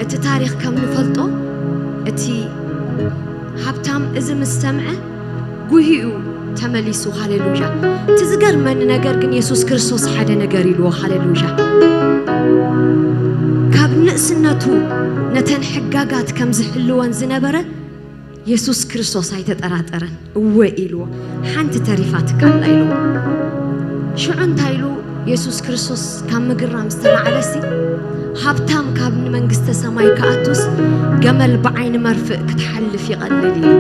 እቲ ታሪክ ከም ንፈልጦ እቲ ሃብታም እዚ መስተምዐ ጉሂኡ ተመሊሱ ሃሌሉያ ትዝገርመኒ ነገር ግን ኢየሱስ ክርስቶስ ሓደ ነገር ኢልዎ ሃሌሉያ ካብ ንእስነቱ ነተን ሕጋጋት ከም ዝሕልወን ዝነበረ ኢየሱስ ክርስቶስ ኣይተጠራጠረን እወ ኢልዎ ሓንቲ ተሪፋት ካላ ኢልዎ ሽዑን ታይሉ ኢየሱስ ክርስቶስ ካብ ምግራም ዝተላዕለሲ ሃብታም ካብ መንግስተ ሰማይ ከኣቱስ ገመል በዓይን መርፍእ ክትሓልፍ ይቐልል ኢሉ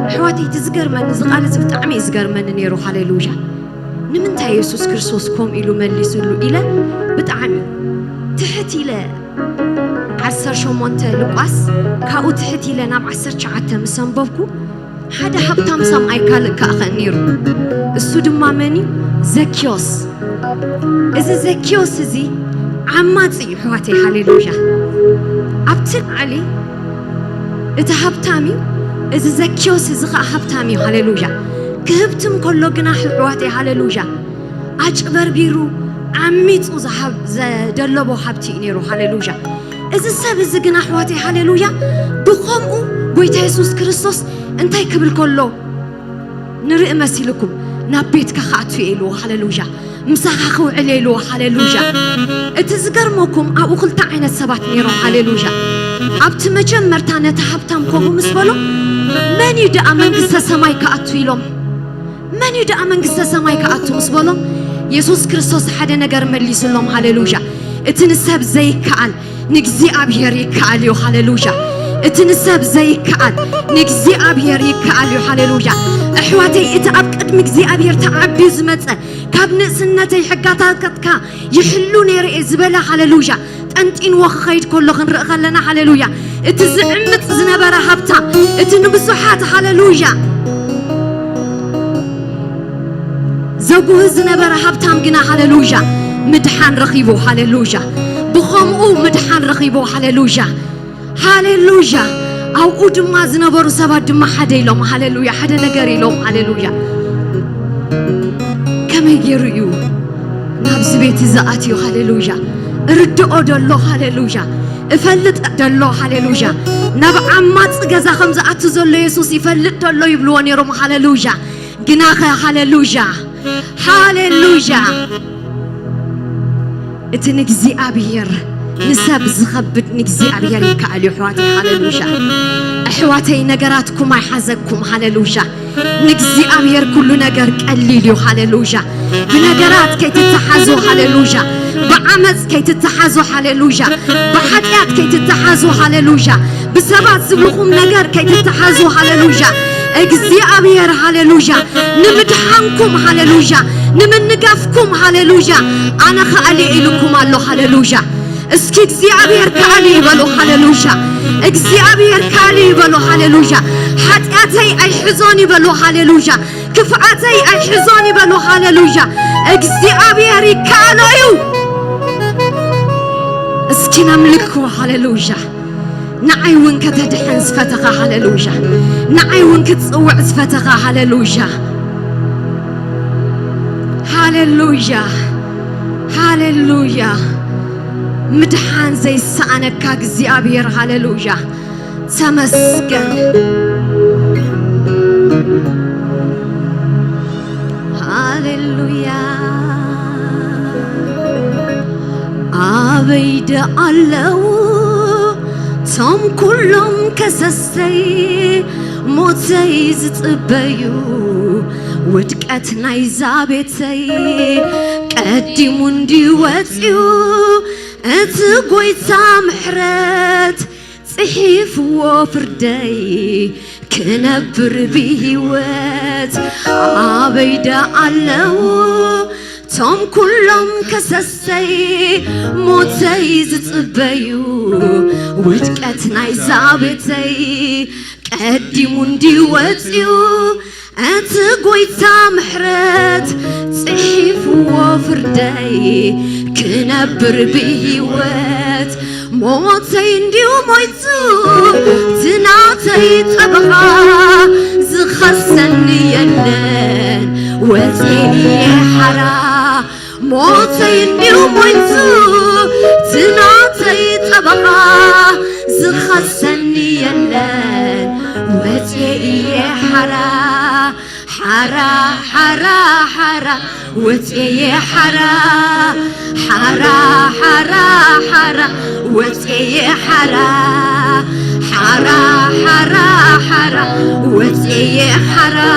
ኣሕዋተይ ትዝገርመኒ ዝቃልስ ብጣዕሚ ዝገርመኒ ነይሩ ሃሌሉያ ንምንታይ ኢየሱስ ክርስቶስ ከም ኢሉ መሊሱሉ ኢለ ብጣዕሚ ትሕት ኢለ 18 ሉቃስ ካብኡ ትሕት ኢለ ናብ 19 ምስ ኣንበብኩ ሓደ ሃብታም ሰምዓይ ካልእ ከኣኸ ነይሩ እሱ ድማ መን እዩ ዘኪዮስ እዚ ዘኪዮስ እዚ ዓማጺ ኣሕዋተይ ሃሌሉያ ኣብቲ ላዕሊ እቲ ሃብታም እዩ እዚ ዘኪዮስ እዚ ከዓ ሃብታም እዩ ሃሌሉያ ክህብትም ከሎ ግና ኣሕዋተይ ሃሌሉያ ኣጭበርቢሩ ዓሚፁ ዘደለቦ ሃብቲ እዩ ነይሩ ሃሌሉያ እዚ ሰብ እዚ ግና ኣሕዋተይ ሃሌሉያ ብኸምኡ ጎይታ ኢየሱስ ክርስቶስ እንታይ ክብል ከሎ ንርኢ መሲልኩም ናብ ቤትካ ከኣቱ ኢልዎ ሃሌሉያ ምሳኻ ክውዕል ኢልዎ ሃሌሉያ እቲ ዝገርመኩም ኣብኡ ክልተ ዓይነት ሰባት ነይሮም ሃሌሉያ ኣብቲ መጀመርታ ነቲ ሃብታም ከምኡ ምስ በሎ መን እዩ ደኣ መንግስተ ሰማይ ከኣቱ ኢሎም መን እዩ ደኣ መንግስተ ሰማይ ከኣቱ ምስ በሎም ኢየሱስ ክርስቶስ ሓደ ነገር መሊሱሎም ሃሌሉያ እቲ ንሰብ ዘይከኣል ንእግዚአብሔር ይከኣል እዩ ሃሌሉያ እቲ ንሰብ ዘይከኣል ንእግዚአብሔር ይከኣል እዩ ሃሌሉያ ኣሕዋተይ እቲ ኣብ ቅድሚ እግዚአብሔር ተዓቢዩ ዝመፀ ካብ ንእስነተይ ሕጋታትካ ይሕሉ ነይረ ዝበለ ሃሌሉያ ጠንጢንዎ ክኸይድ ከሎ ክንርኢ ከለና ሃሌሉያ እቲ ዝዕምፅ ዝነበረ ሃብታ እቲ ንብዙሓት ሃሌሉያ ዘጉህ ዝነበረ ሃብታም ግና ሃሌሉያ ምድሓን ረኺቡ ሃሌሉያ ብኸምኡ ምድሓን ረኺቡ ሃሌሉያ ሃሌሉያ ኣብኡ ድማ ዝነበሩ ሰባት ድማ ሓደ ኢሎም ሃሌሉያ ሓደ ነገር ኢሎም ሃሌሉያ ከመይ ገይሩ እዩ ናብዚ ቤት ዝኣትዩ ሃሌሉያ ርድኦ ደሎ ሃሌሉያ እፈልጥ ደሎ ሃሌሉያ ናብ ዓማፅ ገዛ ከም ዝኣቱ ዘሎ ኢየሱስ ይፈልጥ ደሎ ይብልዎ ነይሮም ሃሌሉያ ግናኸ ሃሌሉያ ሃሌሉያ እቲ ንእግዚአብሔር ንሰብ ዝኸብድ ንእግዚአብሔር ይከኣል እዩ ኣሕዋተይ ሃሌሉያ ኣሕዋተይ ነገራትኩም ኣይሓዘኩም ሃሌሉያ ንእግዚአብሔር ኩሉ ነገር ቀሊል እዩ ሃሌሉያ ብነገራት ከይትተሓዙ ሃሌሉያ ብዓመፅ ከይትተሓዙ ሃሌሉያ ብሓጢአት ከይትተሓዙ ሃሌሉያ ብሰባት ዝብልኹም ነገር ከይትተሓዙ ሃሌሉያ እግዚአብሔር ሃሌሉያ ንምድሓንኩም ሃሌሉያ ንምንጋፍኩም ሃሌሉያ ኣነ ከኣሊ ኢልኩም ኣሎ ሃሌሉያ እስኪ እግዚአብሔር ከኣሊ ይበሉ ሃሌሉያ እግዚአብሔር ከኣሊ ይበሉ ሃሌሉያ ሓጢአተይ ኣይሕዞን ይበሉ ሃሌሉያ ክፍኣተይ ኣይሕዞን ይበሉ ሃሌሉያ እግዚአብሔር ይከኣሎ እዩ እስኪ ነምልክዎ ሃሌሉያ ንዓይ እውን ከተድሕን ዝፈተኻ ሃሌሉያ ንዓይ እውን ክትፅውዕ ዝፈተኻ ሃሌሉያ ሃሌሉያ ሃሌሉያ ምድሓን ዘይሰኣነካ እግዚአብሔር ሃሌሉያ ተመስገን ሃሌሉያ ኣበይደ ኣለው ቶም ኩሎም ከሰሰይ ሞተይ ዝፅበዩ ውድቀት ናይዛ ቤተይ ቀዲሙ እንዲወፅዩ እቲ ጎይታ ምሕረት ጽሒፍዎ ፍርደይ ክነብር ብሂወት ኣበይደ ኣለው ቶም ኩሎም ከሰሰይ ሞተይ ዝፅበዩ ውድቀት ናይዛ ቤተይ ቀዲሙ እንዲወፅዩ እቲ ጎይታ ምሕረት ጽሒፍዎ ፍርደይ ክነብር ብሂወት ሞተይ እንዲሁ ሞይቱ ትናተይ ጠበኻ ዝኸሰኒ የለን ወፅየ ሓራ ሞተይ እንዲሁ ሞይቱ ትናተይ وتي حرا حرا حرا حرا وتي حرا حرا حرا حرا وتي حرا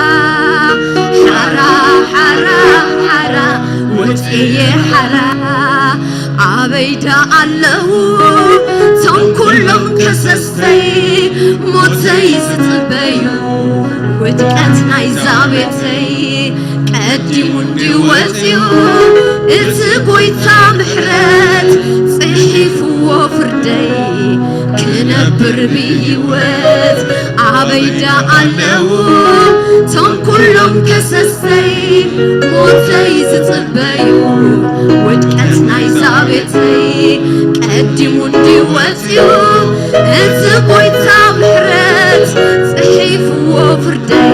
حرا حرا حرا وتي حرا عبيدا الله تم كلهم كسستي موتي ستبيو ودكتنا يزابيتي قديمون ديوتيو اتقويتا محرات صحيف وفردي كنبر بيوت عبيدا الله تم كلهم كسستي موتي ستبيو ودكتنا يزابيتي قديمون ديوتيو اتقويتا محرات صحيف وفردي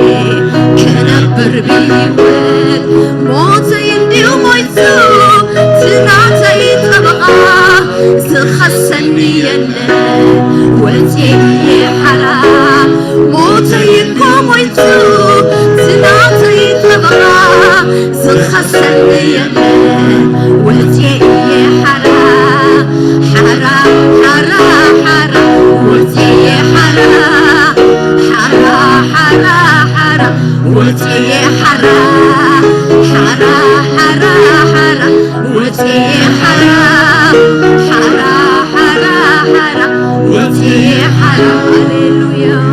كنبر بيوت موتي انديو مويتو تناتي طبقا زخسني يلا وتي حرا موتي انديو مويتو تناتي طبقا زخسني يلا وتي حرا حرا حرا حرا وتي حرا حرا حرا حرا وتي حرا حرا حرا حرا وتي حرا حرا حرا حرا وتي حرا هللويا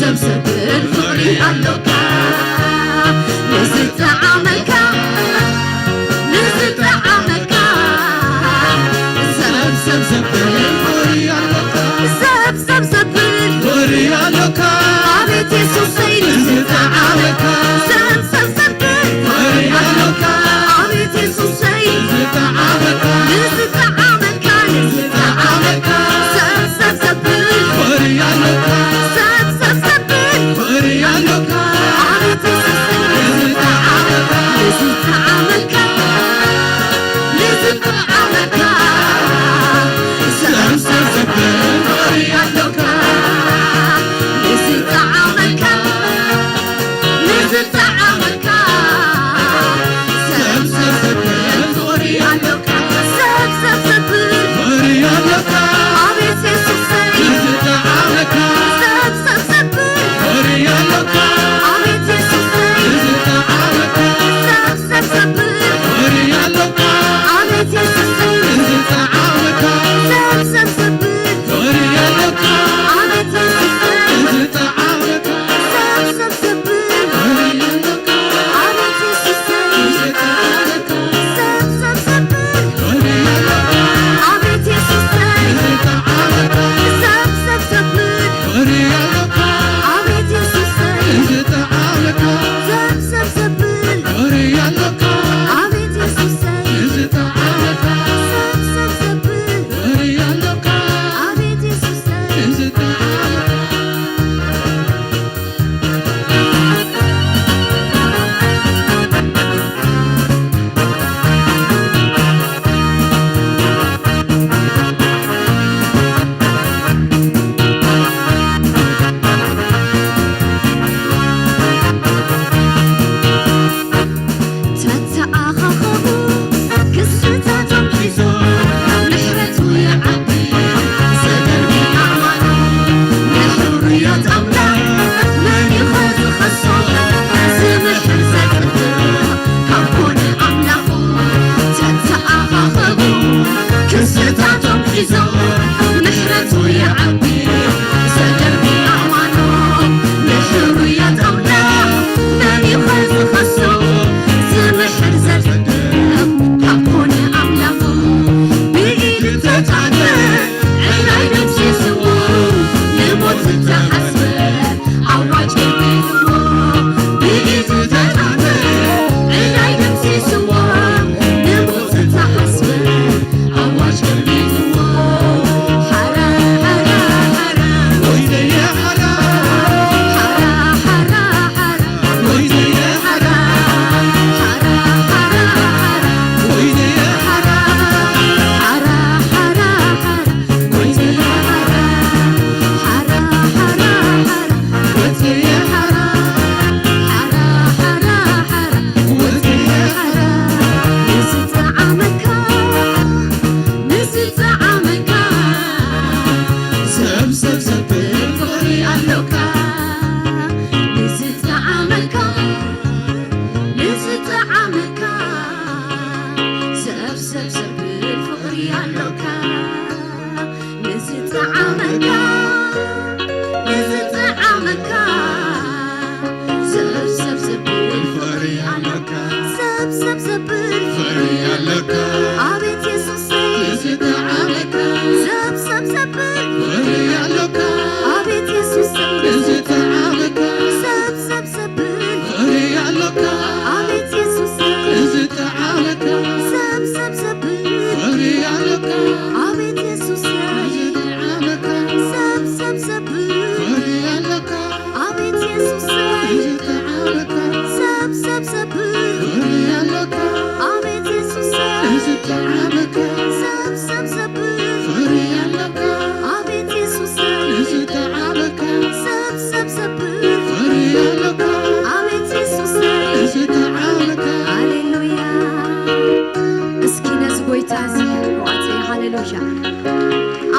سبسبل فقري علوك نزلت عمك نزلت عمك سبسبل فقري علوك سبسبل فقري علوك عبيت يسوسي نزلت عمك سبسبل فقري علوك عبيت يسوسي نزلت عمك نزلت عمك نزلت عمك سبسبل فقري علوك سبسبل فقري علوك عبيت يسوسي نزلت عمك نزلت عمك نزلت عمك سبسبل فقري علوك نزلت عمك نزلت عمك سبسبل فقري علوك سبسبل فقري علوك عبيت يسوسي نزلت عمك سبسبل فقري علوك عبيت يسوسي نزلت عمك سبسبل فقري علوك عبيت يسوسي نزلت عمك سبسبل فقري علوك عبيت يسوسي نزلت عمك سبسبل فقري علوك عبيت يسوسي نزلت عمك سبسبل فقري علوك عبيت يسوسي نزلت عمك سبسبل فقري علوك عبيت يسوسي نزلت عمك سبسبل فقري علوك عبيت يسوسي نزلت عمك سبسبل فقري علوك عبيت يسوسي نزلت عمك تتأخخوا كسرتهم حزون نحرته يعبي سدر بأعماله نحرية أملاك من يخاذ خصوم سمح زكته كون أملاكه تتأخخوا كسرتهم حزون نحرته يعبي سدر بأعماله نحرية أملاك من يخاذ خصوم سمحر زكته كون أملاكه بإيد تتعدل عيني نمشي سوا نموت التحسبه عواج قلبي نمو بإيد تتعدل عيني نمشي سوا نموت التحسبه عواج قلبي نمو حرام حرام حرام ويلي يا حرام حرام حرام حرام ويلي يا حرام حرام حرام ويلي يا حرام حرام حرام ويلي يا حرام حرام ويلي يا حرام حرام ويلي يا نزلت عمك نزلت عمك سبسبل فقري علوك نزلت عمك نزلت عمك سبسبل فقري علوك نزلت عمك نزلت عمك سبسبل فقري علوك سبسبل فقري علوك عبيت يسوسي نزلت عمك سبسبل فقري علوك عبيت يسوسي نزلت عمك سبسبل فقري علوك عبيت يسوسي نزلت عمك سبسبل فقري علوك عبيت يسوسي نزلت عمك سبسبل فقري علوك عبيت يسوسي نزلت عمك سبسبل فقري علوك عبيت يسوسي نزلت عمك سبسبل فقري علوك عبيت يسوسي نزلت عمك سبسبل فقري علوك عبيت يسوسي نزلت عمك هاليلويا اسكي نزغويتا زي واتي هاليلويا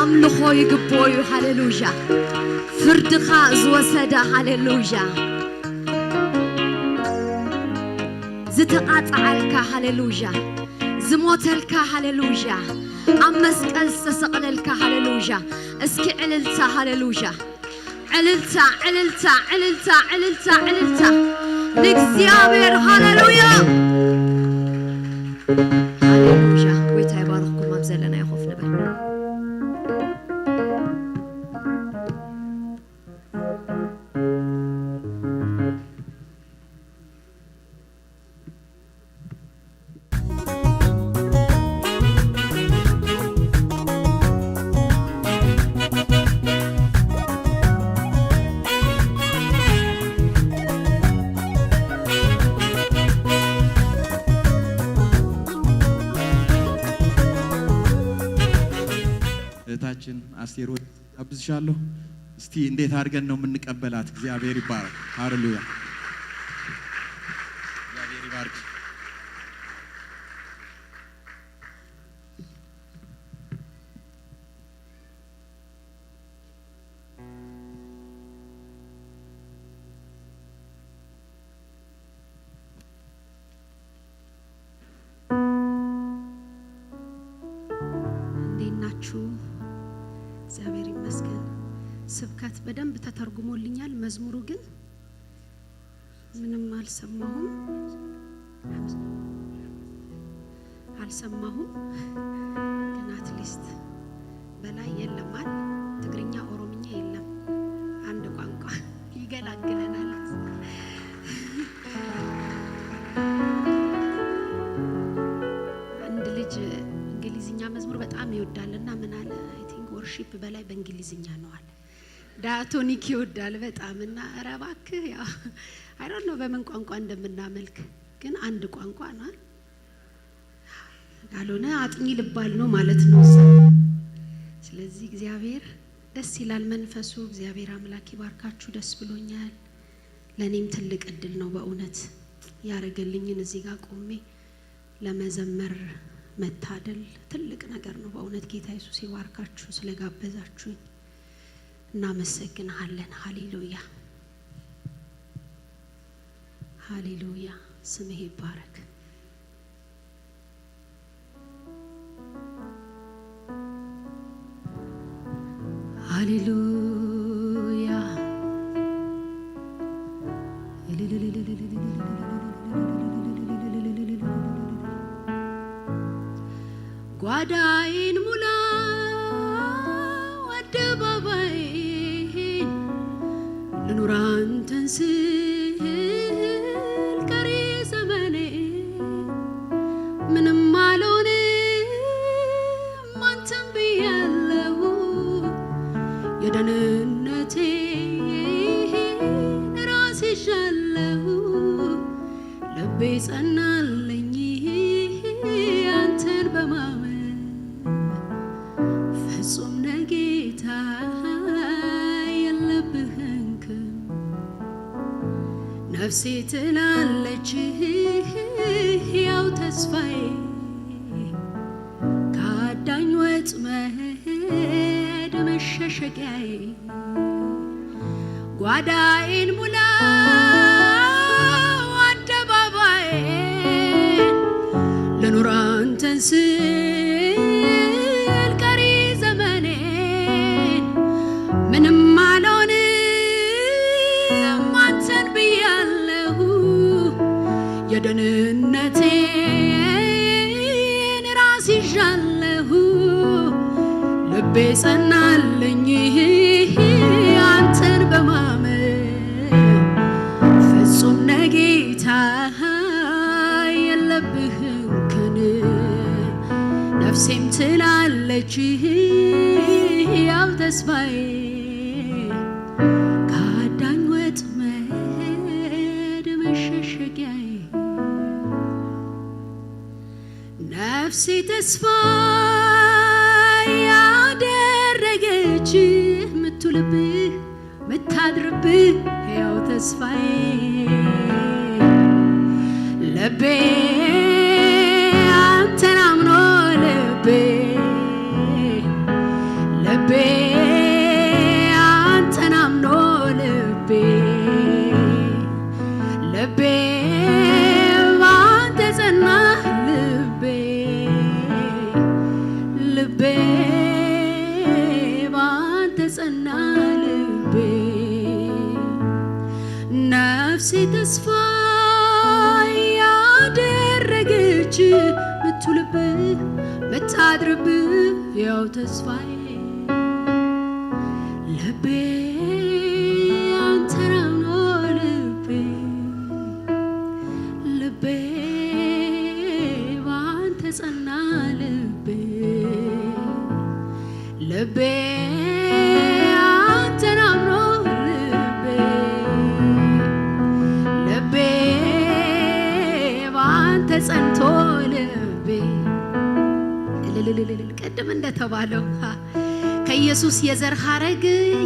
أملخو يقبوي هاليلويا فردخا زوسدا هاليلويا زتقاطعلك هاليلويا زموتلك هاليلويا أم مسقل سسقللك هاليلويا اسكي عللتا هاليلويا عللتا عللتا عللتا عللتا عللتا لإግዚአብሔር هاليلويا هاليلويا ويتا يبارككم أبزلنا يا خوف نبل አስቴር አብዝሻለሁ እስቲ እንዴት አድርገን ነው የምንቀበላት እግዚአብሔር ይባረክ ሃሌሉያ እግዚአብሔር ይባርክ እግዚአብሔር ይመስገን ስብከት በደንብ ተተርጉሞልኛል መዝሙሩ ግን ምንም አልሰማሁም ግን አትሊስት በላይ የለማል ትግርኛ ኦሮምኛ የለም አንድ ቋንቋ ይገላግለናል አንድ ልጅ እንግሊዝኛ መዝሙር በጣም ይወዳልና ምን አለ worship በላይ በእንግሊዝኛ ነው አለ ዳቶኒክ ይወዳል በጣምና አረባክ ያ I don't know በምን ቋንቋ እንደምናመልክ ግን አንድ ቋንቋ ነው ጋሎና አጥኚ ልባል ነው ማለት ነው ስለዚህ እግዚአብሔር ደስ ይላል መንፈሱ እግዚአብሔር አምላክ ይባርካችሁ ደስ ብሎኛል ለኔም ትልቅ እድል ነው በእውነት ያረገልኝን እዚህ ጋር ቆሜ ለመዘመር መታደል ትልቅ ነገር ነው በእውነት ጌታ ኢየሱስ ይባርካችሁ ስለጋበዛችሁኝ እናመሰግናለን ሃሌሉያ ሃሌሉያ ስምህ ይባረክ ሃሌሉያ ጓዳዬን ሙላ አደባባዬን ልኑር አንተን ስል ቀሪ ዘመኔ ምንም አልሆንም አንተን ብያለሁ የደህንነቴን ራስ ይዣለሁ ልቤ ጸናልኝ አንተን በማመን ፍጹም ነጌታ የለብህን ነፍሴ ትላለች ያው ተስፋዬ ካዳኝ ወጥመድ መሸሸጊያዬ ጓዳዬን ሙላ አደባባዬን ልኑር አንተን ስል ቀሪ ዘመኔን ምንም አልሆንም አንተን ብያለሁ የደህንነቴን ራስ ይዣለሁ ልቤ ጸናልኝ አንተን በማመን ፍጹም ነጌታ የለብህም ክን ነፍሴም ትላለች ያው ተስፋዬ ካዳኝ ወጥመድ መሸሸጊያዬ ነፍሴ ተስፋ ያደረገች ምትውልብህ ምታድርብህ ያው ተስፋዬ ልቤ አንተን አምኖ ልቤ አንተን አምኖ ልቤ ባንተ ጸና ልቤ ባንተ ጸና ልቤ ነፍሴ ተስፋ ያደረገች ምትውልብህ ምታድርብህ ያው ተስፋዬ ልቤ አንተን አምኖ ልቤ ባንተ ጸና ልቤ አንተን አምኖ ልቤ ባንተ ጸንቶ ልቤ ቀደም እንደተባለው ከኢየሱስ የዘር ሐረግ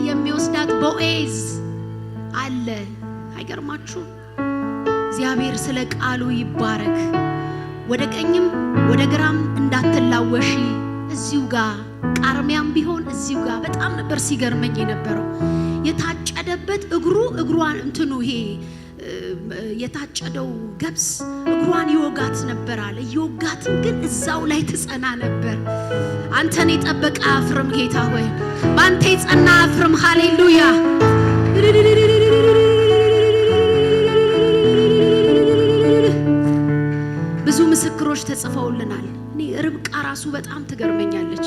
የሚወስዳት ቦዔዝ አለ። አይገርማችሁ? እግዚአብሔር ስለ ቃሉ ይባረክ። ወደ ቀኝም ወደ ግራም እንዳትላወሺ እዚሁ ጋር ቃርሚያም ቢሆን እዚሁ ጋር በጣም ነበር ሲገርመኝ የነበረው። የታጨደበት እግሯን እንትኑ ይሄ የታጨደው ገብስ እግሯን ይወጋት ነበር አለ። ይወጋትም ግን እዛው ላይ ትጸና ነበር። አንተን የጠበቀ አፍርም ጌታ ሆይ ባንተ የጸና አፍርም። ሃሌሉያ። ብዙ ምስክሮች ተጽፈውልናል። እኔ ርብቃ ራሱ በጣም ትገርመኛለች።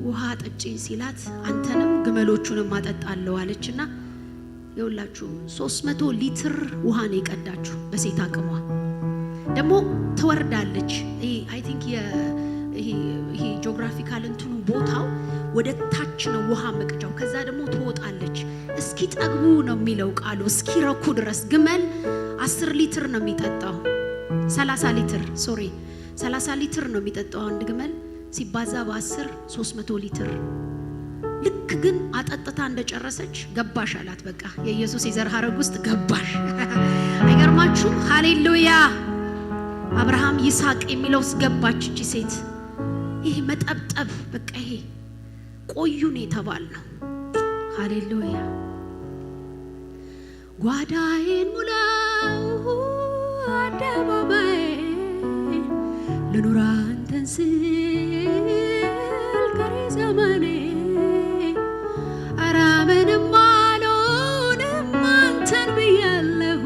ውሃ ጠጪኝ ሲላት አንተንም ግመሎቹንም አጠጣለሁ አለችና ይኸውላችሁ 300 ሊትር ውሃ ነው የቀዳችሁ በሴት አቅሟ። ደግሞ ትወርዳለች። አይ ቲንክ ይሄ ጂኦግራፊካል እንትኑ ቦታው ወደ ታች ነው ውሃ መቅጃው። ከዛ ደግሞ ትወጣለች። እስኪ ጠግቡ ነው የሚለው ቃሉ፣ እስኪ ረኩ ድረስ። ግመል 10 ሊትር ነው የሚጠጣው 30 ሊትር ነው የሚጠጣው አንድ ግመል ሲባዛ በ10 300 ሊትር። ልክ ግን አጠጥታ እንደጨረሰች ገባሽ አላት። በቃ የኢየሱስ የዘር ሐረግ ውስጥ ገባሽ። አይገርማችሁ? ሃሌሉያ። አብርሃም ይስሐቅ የሚለው ውስጥ ገባች እቺ ሴት። ይሄ መጠብጠብ በቃ ይሄ ቆዩን የተባልነው። ሃሌሉያ። ጓዳዬን ሙላው አደባባይ ልኑር አንተን ስል ቀሪ ዘመኔ ኧረ ምንም አልሆንም አንተን ብያለሁ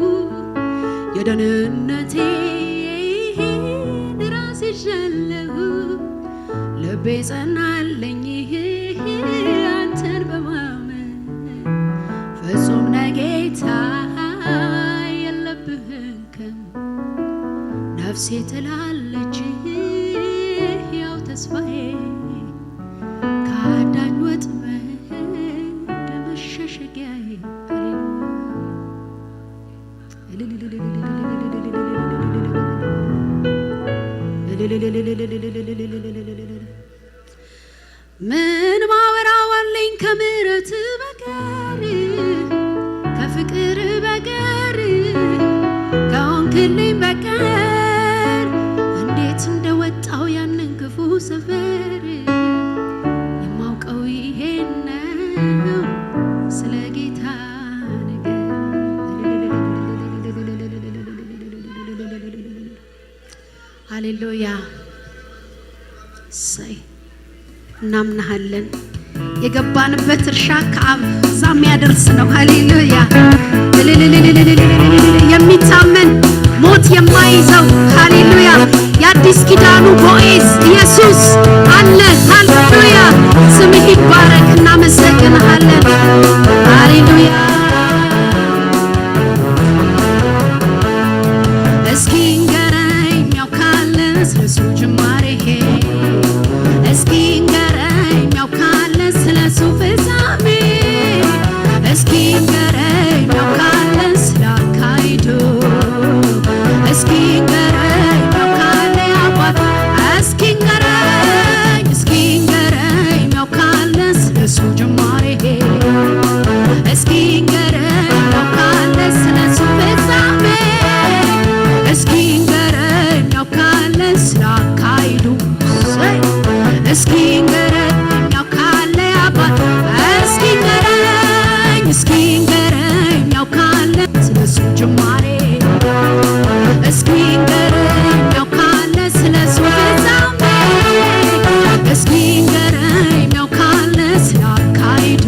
የደህንነቴን ራስ ይዣለሁ ልቤ ጸናለኝ አንተን በማመን ፍጹም ነህ ጌታ የለብህም ነፍሴ ትላለች ያው ተስፋዬ ከአዳኝ ወጥመድ መሸሸጊያዬ። ምን ማወራው አለኝ ከምሕረት በቀር ከፍቅር በቀር ከሆንክልኝ በቀር እንዴት እንደወጣው ያንን ክፉ ሰፈር የማውቀው ይሄን ነው ስለ ጌታ ነገር። ሃሌሉያ። ሳይ እናምናሃለን። የገባንበት እርሻ ከአብ እዛ የሚያደርስ ነው። ሃሌሉያ። የሚታመን ሞት የማይዘው ሃሌሉያ። የአዲስ ኪዳኑ ቦዔዝ ኢየሱስ አለ። ሃሌሉያ። ስምህ ይባረክ። እናመሰግንሃለን። ሃሌሉያ። እስኪ ንገረኝ ያውቃል ስለሱ ጅማሬ፣ እስኪ ንገረኝ ያውቃል ስለሱ ፍጻሜ፣ እስኪ ንገረኝ ያውቃል ስለ አካሄዱ፣ እስኪ ንገረኝ ያውቃል አባት፣ እስኪ ንገረኝ ያውቃል ስለሱ ጅማሬ፣ እስኪ ንገረኝ ያውቃል ስለሱ ፍጻሜ፣ እስኪ ንገረኝ ያውቃል ስለ አካሄዱ፣ እስኪ ንገረኝ ያውቃል አባት፣ እስኪ ንገረኝ ያውቃል ስለሱ ጅማሬ፣ እስኪ ንገረኝ ያውቃል ስለሱ ፍጻሜ፣ እስኪ ንገረኝ ያውቃል ስለ አካሄዱ፣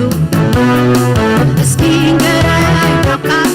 እስኪ ንገረኝ ያውቃል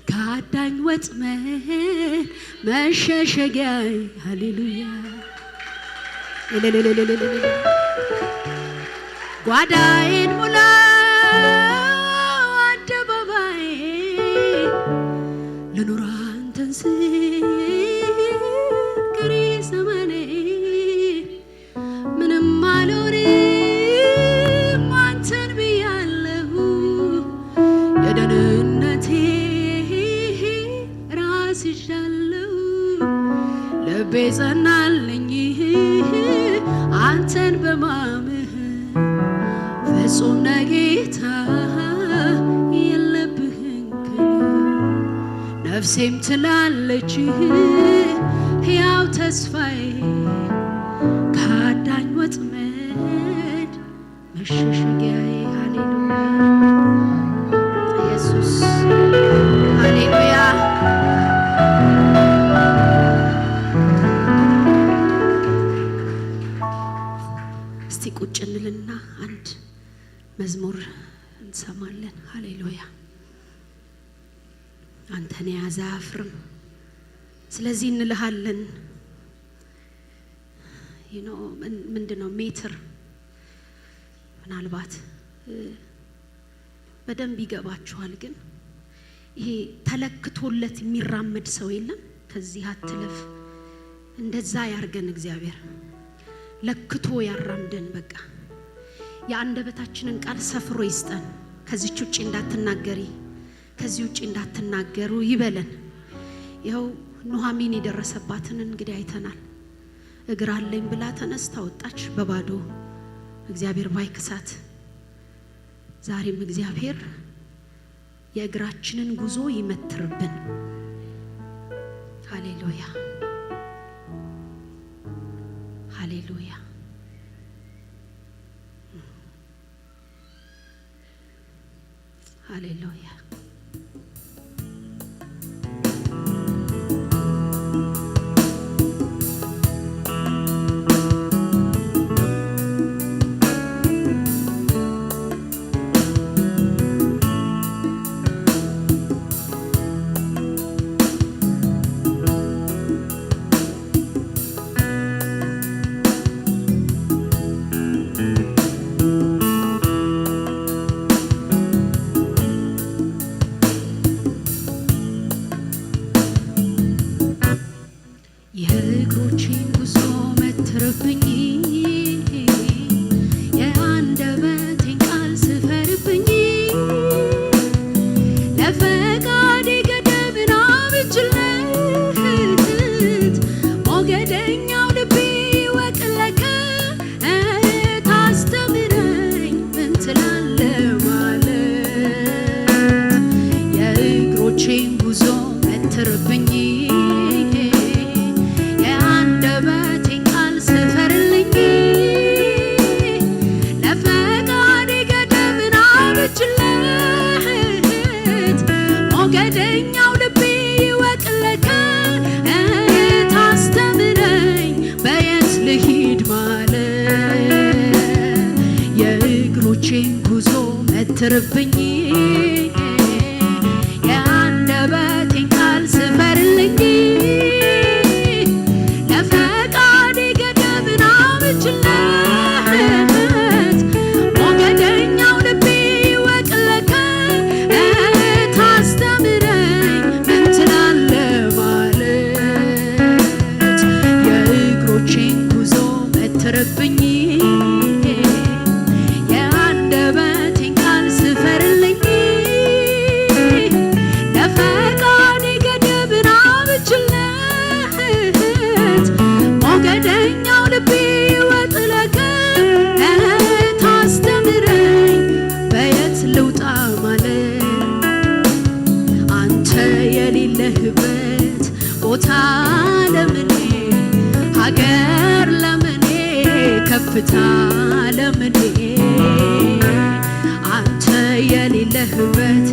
ከአዳኝ ወጥመድ መሸሸጊያዬ ሃሌሉያ ጓዳዬን ሙላው አደባባዬ ልኑር አንተን ስቀሪ ዘመኔ ምንም አልሆንም አንተን ብያለሁ የደህንነቴ ራስ ይዣለሁ ልቤ ጸናልኝ አንተን በማመን ፍጹም ነህ ጌታ የለብህም ነፍሴም ትላለች ሕያው ተስፋዬ ከአዳኝ ወጥመድ መሸሸጊያዬ ሃሌሉያ ኢየሱስ ሃሌሉያ እስቲ ቁጭ እንልና አንድ መዝሙር እንሰማለን ሃሌሉያ አንተን የያዘ አያፍርም ስለዚህ እንልሃለን ምንድነው ሜትር ምናልባት በደንብ ይገባችኋል ግን ይሄ ተለክቶለት የሚራመድ ሰው የለም ከዚህ አትለፍ እንደዛ ያርገን እግዚአብሔር ለክቶ ያራምደን በቃ የአንደበታችንን ቃል ሰፍሮ ይስጠን ከዚህች ውጪ እንዳትናገሪ ከዚህ ውጪ እንዳትናገሩ ይበለን ይኸው ኑሃሚን የደረሰባትን እንግዲህ አይተናል እግር አለኝ ብላ ተነስታ ወጣች በባዶ እግዚአብሔር ባይክሳት ዛሬም እግዚአብሔር የእግራችንን ጉዞ ይመትርብን ሃሌሉያ ሃሌሉያ ሃሌሉያ ትርብኝ የአንደበቴን ቃል ስፈርልኝ ለፈቃዴ ገደብን አብጅለት ሞገደኛው ልቤ ይወቅለከ ታስተምረኝ ምን ትላለህ ማለት የእግሮቼን ጉዞ መትርብኝ ቦታ ለምኔ ሀገር ለምኔ ከፍታ ለምኔ አንተ የሌለህበት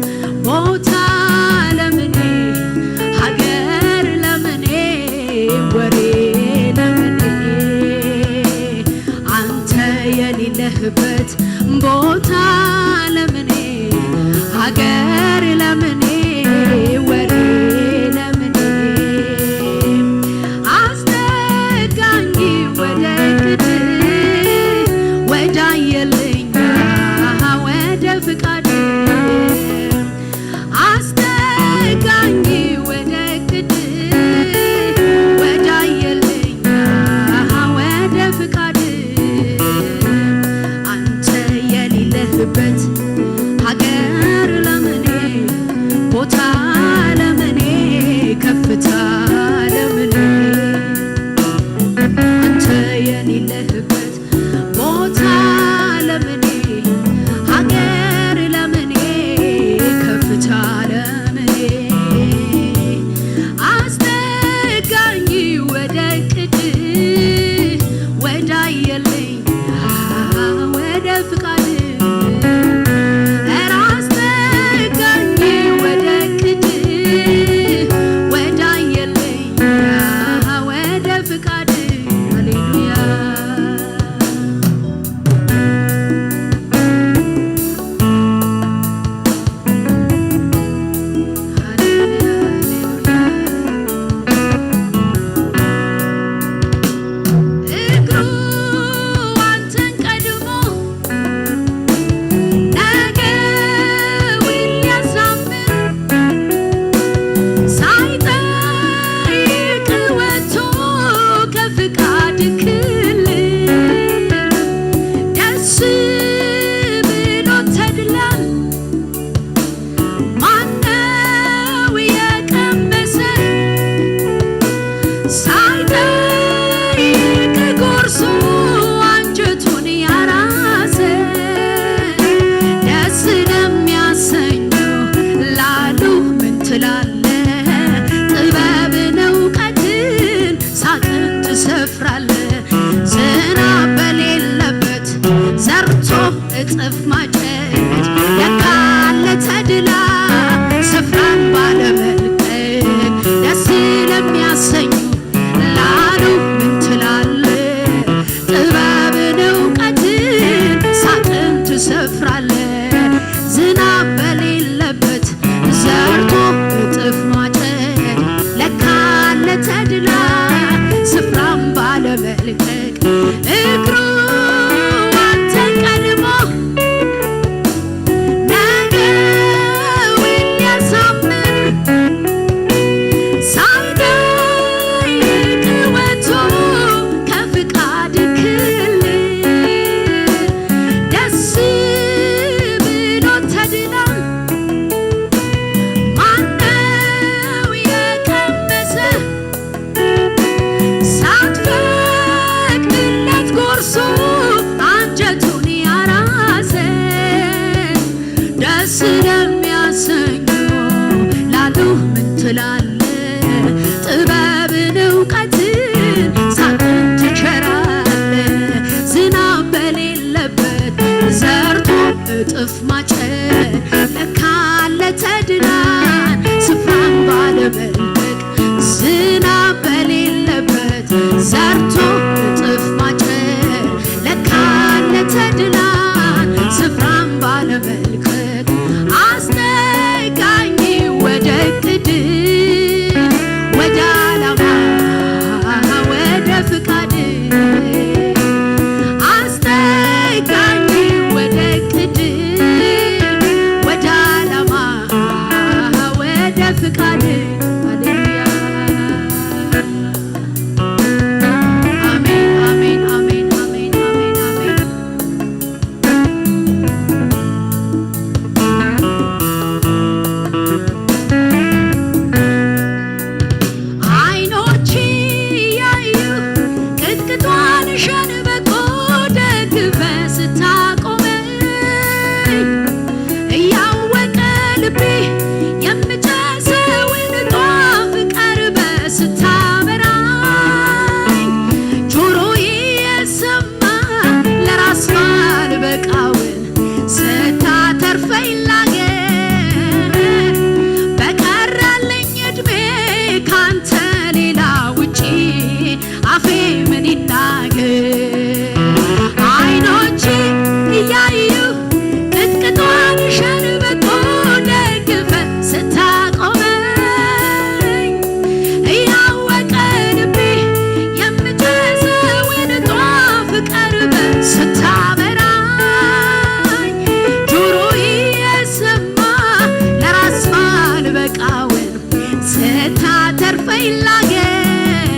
ይላገር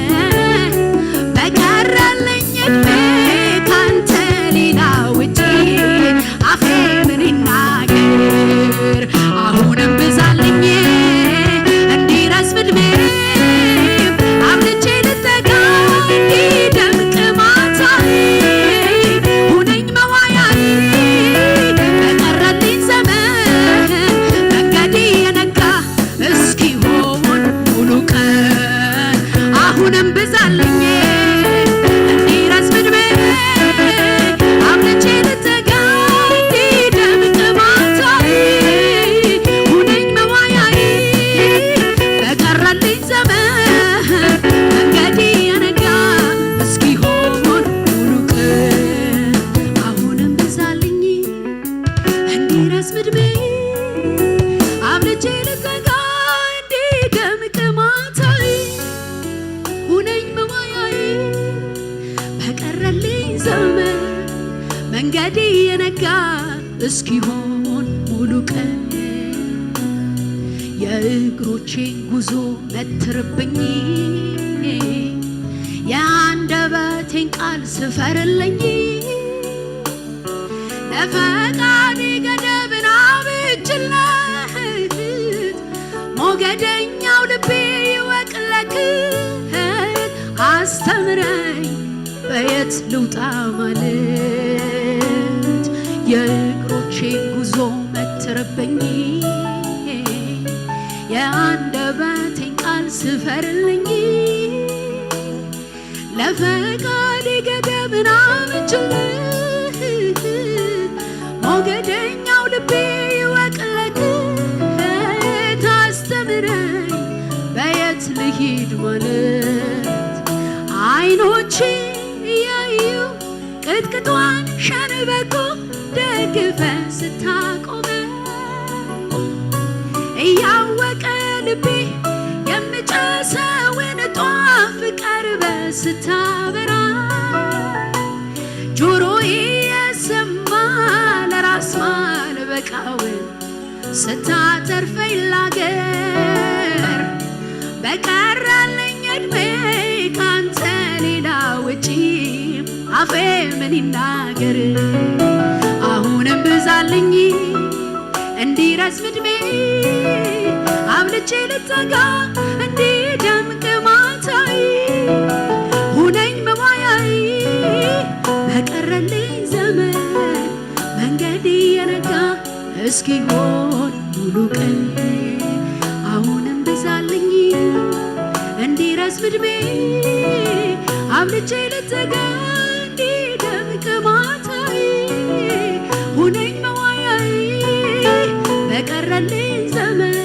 በቀረልኝ እድሜ ካንተ ሌላ ውጪ አፌ ምን ይናገር አሁንም ብዛልኝ እንዲረዝም እድሜ አብልጬ ልጠጋ እንዲደምቅ ማታዬ ሁነኝ መዋያዬ በቀረልኝ ዘመን መንገዴ የነጋ እስኪሆን ሙሉ ቀን አሁንም ብዛልኝ እንዲረዝም እድሜ አብልጬ ልጠጋ እንዲደምቅ ማታዬ ሁነኝ መዋያዬ በቀረልኝ ዘመን መንገዴ የነጋ እስኪሆን ሙሉ ቀን አሁንም ብዛልኝ እንዲረዝም እድሜ አብልጬ ልጠጋ እንዲደምቅ ማታዬ ሁነኝ መዋያዬ በቀረልኝ ዘመን መንገዴ የነጋ እስኪሆን ሙሉ ቀን የእግሮቼ ጉዞ መትርብኝ የአንደበቴን ቃል ስፈርልኝ ለፈቃዴ ገደብን አብጅለት ሞገደኛው ልቤ ይወቅለት አስተምረኝ በየት ልውጣ ማለት የእግሮቼ ጉዞ መትርብኝ የአንደበቴን ቃል ስፈርልኝ ለፈቃዴ ገደብን አብጅለት ሞገደኛው ልቤ ይወቅለት አስተምረኝ በየት ልሂድ ማለት አይኖቼ እያዩ ቅጥቅጧን ሸንበቆ ደግፈ ስታቆመ እያወቀ ልቤ የምጨሰውን ጧፍ ቀርበ ስታበራ ጆሮዬ የሰማ ለራስ ማልበቃውን ስታተርፈኝ ላገር በቀረልኝ እድሜ ካንተ ሌላ ውጪ አፌ ምን ይናገር አሁንም ብዛልኝ እንዲረዝም እድሜ አብልጬ ልጠጋ እንዲደምቅ ማታዬ ሁነኝ መዋያዬ በቀረልኝ ዘመን መንገዴ የነጋ እስኪሆን ሙሉ ቀን አሁንም ብዛልኝ እንዲረዝም እድሜ አብልጬ ልጠጋ እንዲደምቅ ማታዬ ሁነኝ መዋያዬ በቀረልኝ ዘመን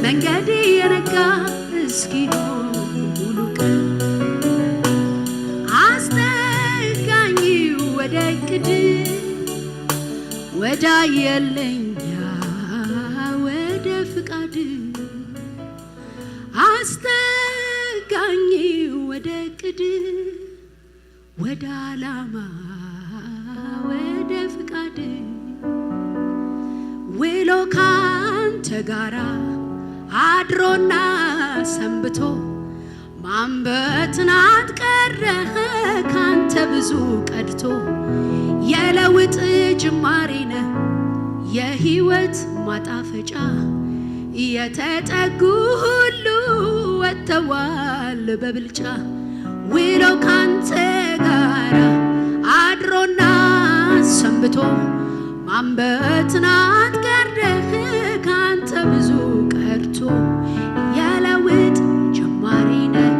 መንገዴ የነጋ እስኪሆን ሙሉ ቀን አስጠጋኝ ወደ ዕቅድ ወዳየለኛ ወደ ፍቃድ አስጠጋኝ ወደ ዕቅድ ወደ ዓላማ ወደ ፍቃድ ውሎ ካንተ ጋራ አድሮና ሰንብቶ ማንበትናት ቀረ ካንተ ብዙ ቀድቶ የለውጥ ጅማሬ ነህ የሕይወት ማጣፈጫ የተጠጉ ሁሉ ወጥተዋል በብልጫ ውሎ ካንተ ጋራ አድሮና ሰንብቶ ማንበትናት ቀረ ካንተ ብዙ ቀርቶ የለውጥ ጅማሬ ነህ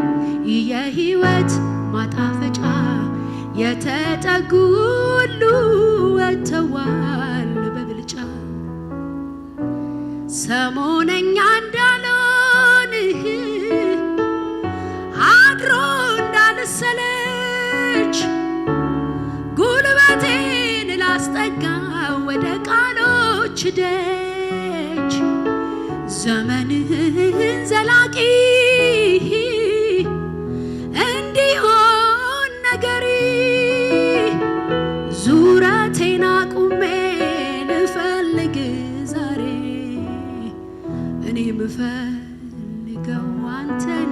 የሕይወት ማጣፈጫ የተጠጉ ሁሉ ወጥተዋል በብልጫ ሰሞነኛ እንዳልሆንህ አድሮ እንዳልሰለች ጉልበቴን ላስጠጋ ወደ ቃሎች ደጅ ዘመንህን ዘላቂ እንዲሆን ነገሪ ዙረቴን አቁሜ ልፈልግ ዛሬ እኔ ምፈልገው አንተን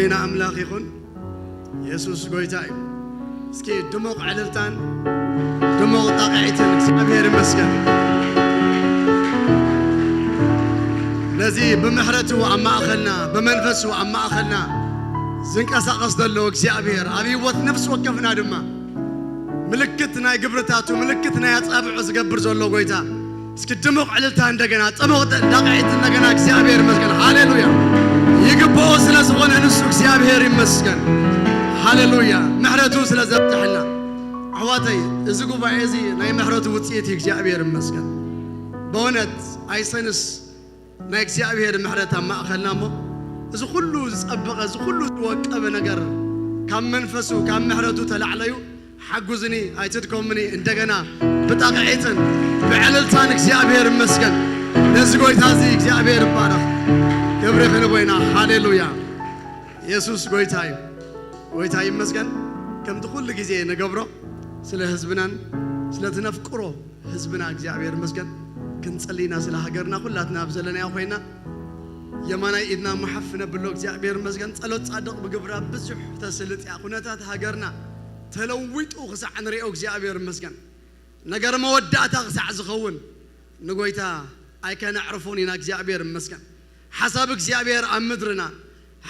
ክንበይና ኣምላኽ ይኹን ኢየሱስ ጎይታ እዩ እስኪ ድሙቕ ዕልልታን ድሙቕ ጣቕዒትን እግዚአብሔር ይመስገን ነዚ ብምሕረቱ ኣብ ማእኸልና ብመንፈሱ ኣብ ማእኸልና ዝንቀሳቐስ ዘሎ እግዚአብሔር ኣብ ህይወት ነፍሲ ወከፍና ድማ ምልክት ናይ ግብርታቱ ምልክት ናይ ኣጻብዑ ዝገብር ዘሎ ጎይታ እስኪ ድሙቕ ዕልልታ እንደገና ጽሙቕ ጣቕዒት እንደገና እግዚአብሔር ይመስገን ሃሌሉያ ይግብኦ ስለ ዝኾነ ንሱ እግዚአብሔር ይመስገን ሃሌሉያ ምሕረቱ ስለ ዘብጽሕልና ኣሕዋተይ እዚ ጉባኤ እዚ ናይ ምሕረቱ ውጽኢት እግዚአብሔር ይመስገን በእውነት ኣይሰንስ ናይ እግዚአብሔር ምሕረት ኣብ ማእኸልና እሞ እዚ ኩሉ ዝጸበቐ እዚ ኩሉ ዝወቀበ ነገር ካብ መንፈሱ ካብ ምሕረቱ ተላዕለዩ ሓጉዝኒ ኣይትድከምኒ እንደገና ብጣቕዒትን ብዕልልታን እግዚአብሔር ይመስገን ነዚ ጎይታ እዚ እግዚአብሔር ይባረኽ ክብሪ ክንበይና ሃሌሉያ ኢየሱስ ጎይታ እዩ ጎይታ ይመስገን ከምቲ ኩሉ ግዜ ንገብሮ ስለ ህዝብናን ስለ ትነፍቅሮ ህዝብና እግዚአብሔር ይመስገን ክንጸልይና ስለ ሃገርና ኩላትና ብዘለና ኮይና የማናይ ኢድና መሐፍ ነብሎ እግዚአብሔር ይመስገን ጸሎት ጻድቕ ብግብራ ብዙሕ ተስልጥያ ኩነታት ሃገርና ተለዊጡ ክሳዕ ንሪኦ እግዚአብሔር ይመስገን ነገር መወዳእታ ክሳዕ ዝኸውን ንጎይታ ኣይከነዕርፎን ኢና እግዚአብሔር ይመስገን ሓሳብ እግዚአብሔር ኣብ ምድርና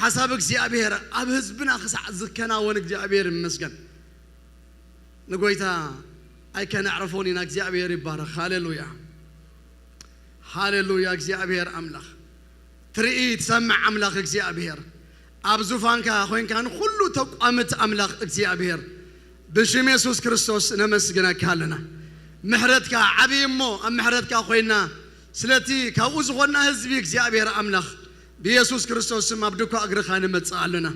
ሓሳብ እግዚአብሔር ኣብ ህዝብና ክሳዕ ዝከናወን እግዚአብሔር ይመስገን ንጎይታ ኣይከነዕርፎን ኢና እግዚአብሔር ይባረኽ ሃሌሉያ ሃሌሉያ እግዚአብሔር ኣምላኽ ትርኢ ትሰምዕ ኣምላኽ እግዚአብሔር ኣብ ዙፋንካ ኮይንካ ንኩሉ ተቋምት ኣምላኽ እግዚአብሔር ብሽም ኢየሱስ ክርስቶስ ነመስግነካ ኣለና ምሕረትካ ዓብይ እሞ ኣብ ምሕረትካ ኮይና ስለቲ ካብኡ ዝኾንና ህዝቢ እግዚአብሔር ኣምላኽ ብኢየሱስ ክርስቶስ ስም ኣብ ድኳ እግርኻ ንመጽእ ኣለና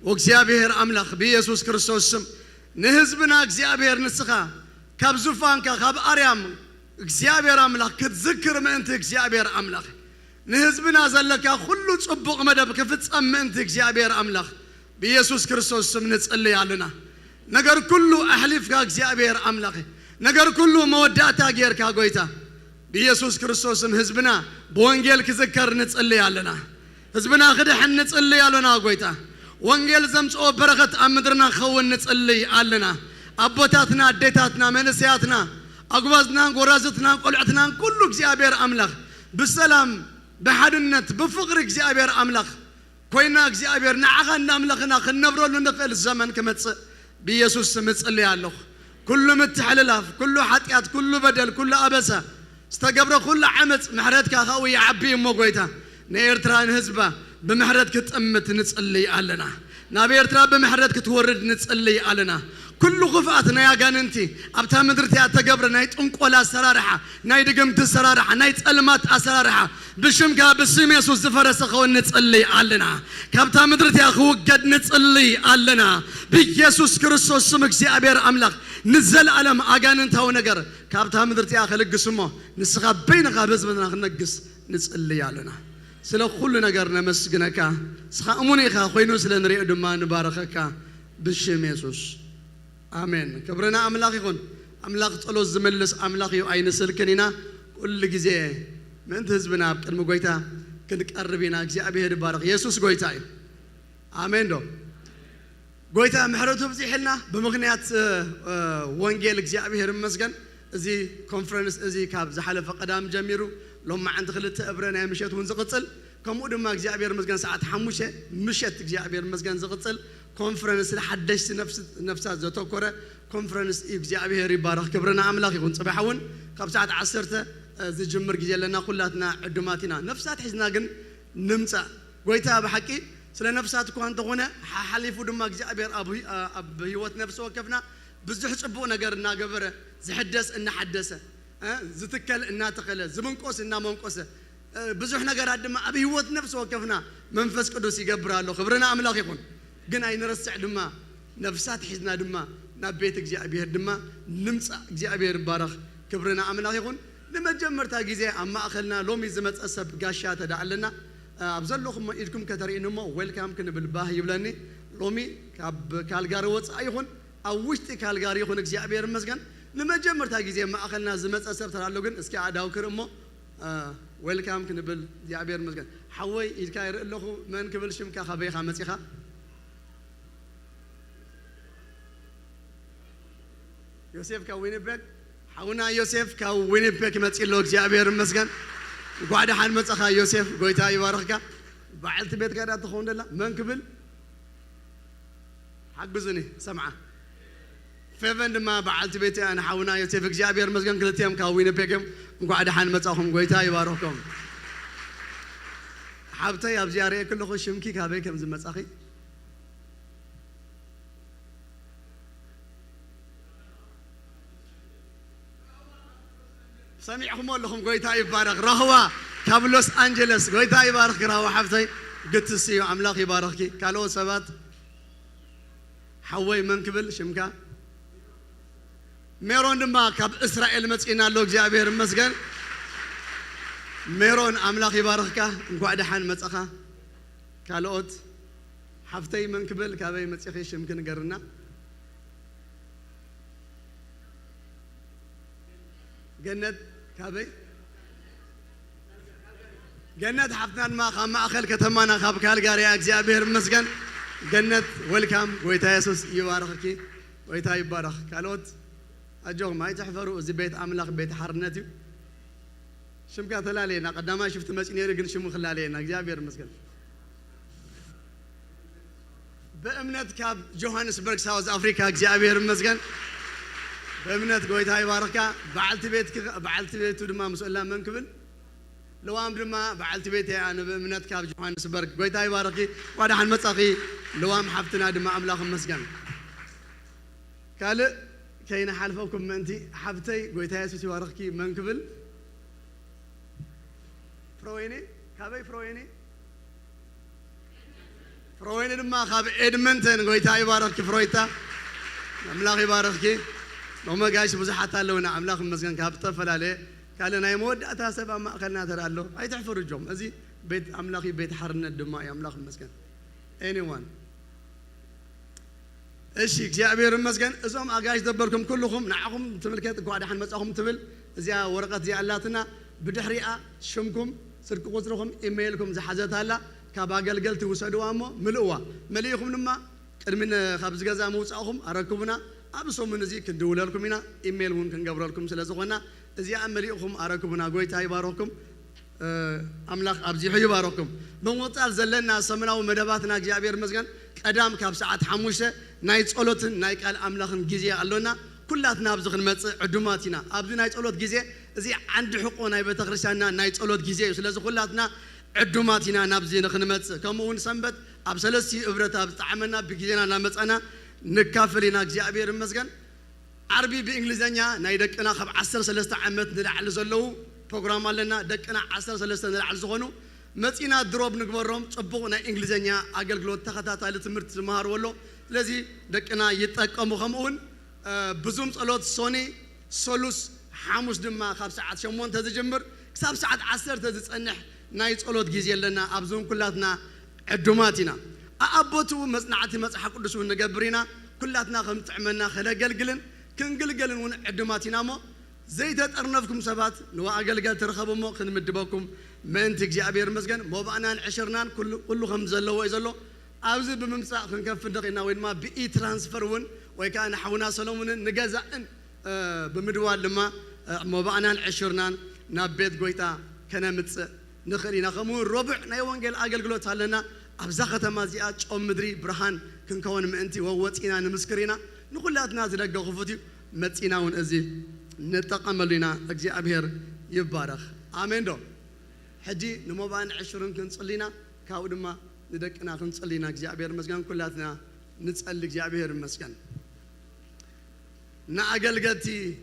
ወእግዚአብሔር ኣምላኽ ብኢየሱስ ክርስቶስ ስም ንህዝብና እግዚአብሔር ንስኻ ካብ ዙፋንካ ካብ ኣርያም እግዚአብሔር ኣምላኽ ክትዝክር ምእንቲ እግዚአብሔር ኣምላኽ ንህዝብና ዘለካ ኩሉ ጽቡቕ መደብ ክፍጸም ምእንቲ እግዚአብሔር ኣምላኽ ብኢየሱስ ክርስቶስ ስም ንጽልይ ኣለና ነገር ኩሉ ኣሕሊፍካ እግዚአብሔር ኣምላኽ ነገር ኩሉ መወዳእታ ጌርካ ጎይታ بيسوس كريستوس هزبنا بوانجيل كذكر نتصلي علينا هزبنا خدحن نتصلي علينا قويتا وانجيل زمس او بركة أمدرنا خون نتصلي علينا أبوتاتنا ديتاتنا منسياتنا أقوازنا قرازتنا قلعتنا كله እግዚአብሔር أملاخ بالسلام بحدنت بفقر እግዚአብሔር أملاخ كوينا እግዚአብሔር نعغن أملاخنا خنبرو لنقل الزمن كمتص بيسوس متصلي عليه كل متحللاف كل حطيات كل بدل كل أبسة استقبر كل عمت محرتك خوي عبي موقيتا نيرتران هزبا بمحرتك تأمت نتصلي علينا نابيرترا بمحرتك تورد نتصلي علينا كل خفاتنا يا جاننتي أبتا مدرتي أتقبر نايت أنقولا سرارحة نايت قمت سرارحة نايت ألمات أسرارحة بشمكا بسم يسوع زفرس خو نتصلي علينا كابتا مدرتي أخو قد نتصلي علينا بيسوع كريستوس سمك እግዚአብሔር أملاخ نزل ألم أجاننت هو نجر كابتا مدرتي أخلق جسمه نسخة بينك بزمنا خنقص نتصلي علينا سلا كل نجر نمسجنك سخاموني خا خوينو سلا نريد دما نباركك بشم يسوع آمين كبرنا أملاك يكون أملاك تلوز زملس أملاك يو أين سلكنينا كل جزء من تزبنا المقويتا كنك قربينا እግዚአብሔር ይባረክ ኢየሱስ ጎይታ እዩ አሜን ዶ ጎይታ ምሕረቱ ብዚሕልና በምክንያት ወንጌል እግዚአብሔር ይመስገን እዚ ኮንፈረንስ እዚ ካብ ዝሓለፈ ቀዳም ጀሚሩ ሎማ ዓንተ ክልተ እብረና ምሸት ውን ዝቅጽል ከምኡ ድማ እግዚአብሔር ይመስገን ሰዓት 5 ምሸት እግዚአብሔር ይመስገን ዝቅጽል ኮንፈረንስ ለሐደሽት ነፍሳት ዘተኮረ ኮንፈረንስ እግዚአብሔር ይባረክ ክብርና አምላክ ይሁን ጽባሕውን ካብ ሰዓት 10 ዝጅምር ጊዜ ለና ኩላትና ዕድማቲና ነፍሳት ሒዝና ግን ንምጻ ጎይታ በሐቂ ስለ ነፍሳት እኮ አንተ ሆነ ሓሊፉ ድማ እግዚአብሔር ኣብ ህይወት ነፍስ ወከፍና ብዙሕ ጽቡቕ ነገር እናገበረ ዝሕደስ እናሐደሰ ዝትከል እናተኸለ ዝምንቆስ እናመንቆሰ ብዙሕ ነገራት ድማ ኣብ ህይወት ነፍስ ወከፍና መንፈስ ቅዱስ ይገብራሎ ክብርና አምላክ ይሁን ግን አይንረስዕ ድማ ነፍሳት ሒዝና ድማ ናብ ቤት እግዚአብሔር ድማ ንምጻ እግዚአብሔር ይባረክ ክብርና አምላክ ይሁን لمجمرتا ጊዜ አማእኸልና ሎሚ ዝመጸሰብ ጋሻ ተዳዕለና ኣብዘለኹም ኢድኩም ከተሪእንሞ ዌልካም ክንብል ባህ ይብለኒ ሎሚ ካብ ካልጋሪ ወጻእ ይኹን ኣብ ውሽጢ ካልጋሪ ይኹን እግዚአብሔር ይመስገን ለመጀመርታ ጊዜ ማእኸልና ዝመጸሰብ ተራሎ ግን እስኪ አዳው ክርሞ ዌልካም ክንብል እግዚአብሔር ይመስገን ሓወይ ኢድካ ይርእለኹ መን ክብል ሽምካ ኸበይኻ መጺኻ يوسف كوينبك حونا يوسف كوينبك متسيلو እግዚአብሔር ይመስገን ጓዳ ሐን መጽኻ ዮሴፍ ጎይታ ይባርክካ بعلت بيت قاعد تخون لا منكبل حقزني سمعه فيفند ما بعلت بيتي انا حونا يوسف እግዚአብሔር ይመስገን ክልቲያም ካዊንበክም ጓዳ ሐን መጽኹም ጎይታ ይባርክኩም حبتي ابزياري كله شمكي كابي كم زمصخي سمعهم لهم قويتا يبارك رهوة كابلوس أنجلس قويتا يبارك رهوة حفتي قلت السيو عملاق يباركي كالو سبات حوي منكبل شمكا ميرون دما كاب إسرائيل مسكينا لوك جابير مسكن ميرون عملاق يباركا نقعد حان مسخا كالوت حفتي منكبل كابي مسخي شمكن قرنا جنة كابي جنة حفتنا ما أخل كتمانا خاب كالجاري أجزابير مسكن جنة ويلكم ويتا يسوس يباركي ويتا يبارك كالوت أجوم ما يتحفروا زي بيت أملاق بيت حرنتي شمكا ثلالينا قدما شفت مسكين يرجن شمو خلالينا أجزابير مسكن بأمنة كاب جوهانسبرغ ساوث أفريقيا أجزابير مسكن بأمنة قويتها يباركها بعلت بيت ودما مسؤول من قبل لو أم دما بعلت بيتي أنا بأمنة كاب جوهانسبرغ قويتها يباركي وأنا عن متأخي لو أم حفتنا دما أملاخ مسكن قال كاين حلفكم من أنتي حفتي قويتها يسوس يباركي من قبل فرويني كابي فرويني دما خاب إدمنتن قويتها يباركي فرويتا أملاخ يباركي وما جايش بزحات اللون عملاق مسكن كابتن فلالي قال أنا يمود أتاسف ما أخلنا ترى له أي تحفر الجوم أزي بيت عملاقي بيت حرنا الدماء عملاق مسكن anyone إيشي جابير مسكن إزهم أجايش دبركم كلكم نعهم تملكت قاعد حن مسأهم تبل زي ورقة زي علاتنا بدحريئة شمكم سرق وزرهم إيميلكم زحزت هلا كباقل قلت وسدوا أمو مليكم لما من خبز جزا موسعهم أركبنا أبصم من زي كندول لكم هنا إيميل ون كنجبر لكم سلاسخنا زي أمليكم أراكمنا قويت هاي باروكم أملاك أبزي حي باروكم بموتال زلنا سمنا ومدباتنا جابير مسكن قدام كاب ساعات حموشة نايت صلوت نايك الأملاك جزية قالونا كلاتنا أبزخن مت عدوماتنا أبزي نايت صلوت جزية زي عند حقوقنا يبتغرسنا نايت صلوت جزية سلاس كلاتنا عدوماتنا نبزي نخدمت كمون سنبت أبسلسي إبرة أبتعملنا بجزينا نمتنا نكافلنا جابير مسكن عربي بإنجليزية نايدك أنا خب 10 عامات نلعب زلوا برنامج لنا دك أنا 10 نلعب زخنو متينا دروب نقبرهم تبغونا إنجليزية أقل قلوت تخطات على تمرت مهار ولو لذي دك أنا يتأكلوا خمون بزوم صلوت سوني سولوس حاموس دما خب ساعات شمون تزجمر كسب ساعات 10 تزنح نايت صلوت جزية لنا أبزوم كلاتنا عدوماتنا أبوتو مصنعتي مصح قدسو نقبرينا كلاتنا خمت عملنا خلا قلقلن كنقلقلن ونعدماتنا مو زي تتقرنفكم سبات لو أقلقل ترخبوا مو خنمدبوكم من تجي عبير مسكن مو بقنا عشرنان كله خمسة لو ويزلو أوزي بممسح خنكف دقينا وين ما بي ترانسفر ون ويكان حونا سلومن نجازن بمدوال لما مو بقنا عشرنان نبيت قويتا كنا متس نخلينا خمون ربع نيوان قال أقلقلوت هلنا أبزخة مازيات أم مدري برهان كنكون مأنتي ووتينا نمسكرينا نقولاتنا زلقة خفتي متينا ونأزي نتقملنا أجزي أبهر يبارك آمين دو حدي نموبان 20 كنصلينا كاود ما ندكنا كنصلينا أجزي أبهر مسكن كلاتنا نسأل أجزي أبهر مسكن نأقل قتي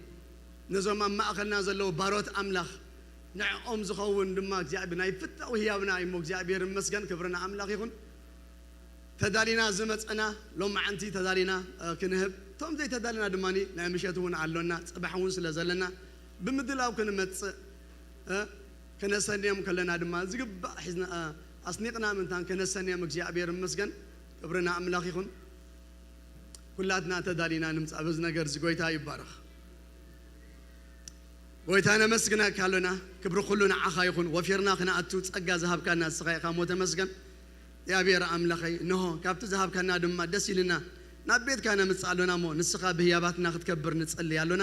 نزوم ما أخلنا زلو باروت أملاخ نعم زخون دما جابنا يفتح وهي بناي موك جابير مسكن كبرنا أملاق يكون تدالينا زمت أنا لو ما أنتي تدالينا كنهب توم زي تدالينا دماني نعمشتون علونا صباحون سلازلنا بمدلا وكنا مت كنا سنيم كلنا دما زقب حزنا أصنيقنا من تان كنا سنيم جابير مسكن كبرنا أملاق يكون كلاتنا تدالينا نمت أبزنا جرز قويتها يبارخ ويتانا مسكنا كالونا كبر كلنا عخايخون وفيرنا خنا أتوت أجا ذهب كنا سخاي خاموت مسكن يا بير أملاخي نه كابت ذهب كنا دم دسيلنا ናቤት ካነ ምጻሎና ሞ ንስኻ በህያባትና ክትከብር ንጸልይ ያሎና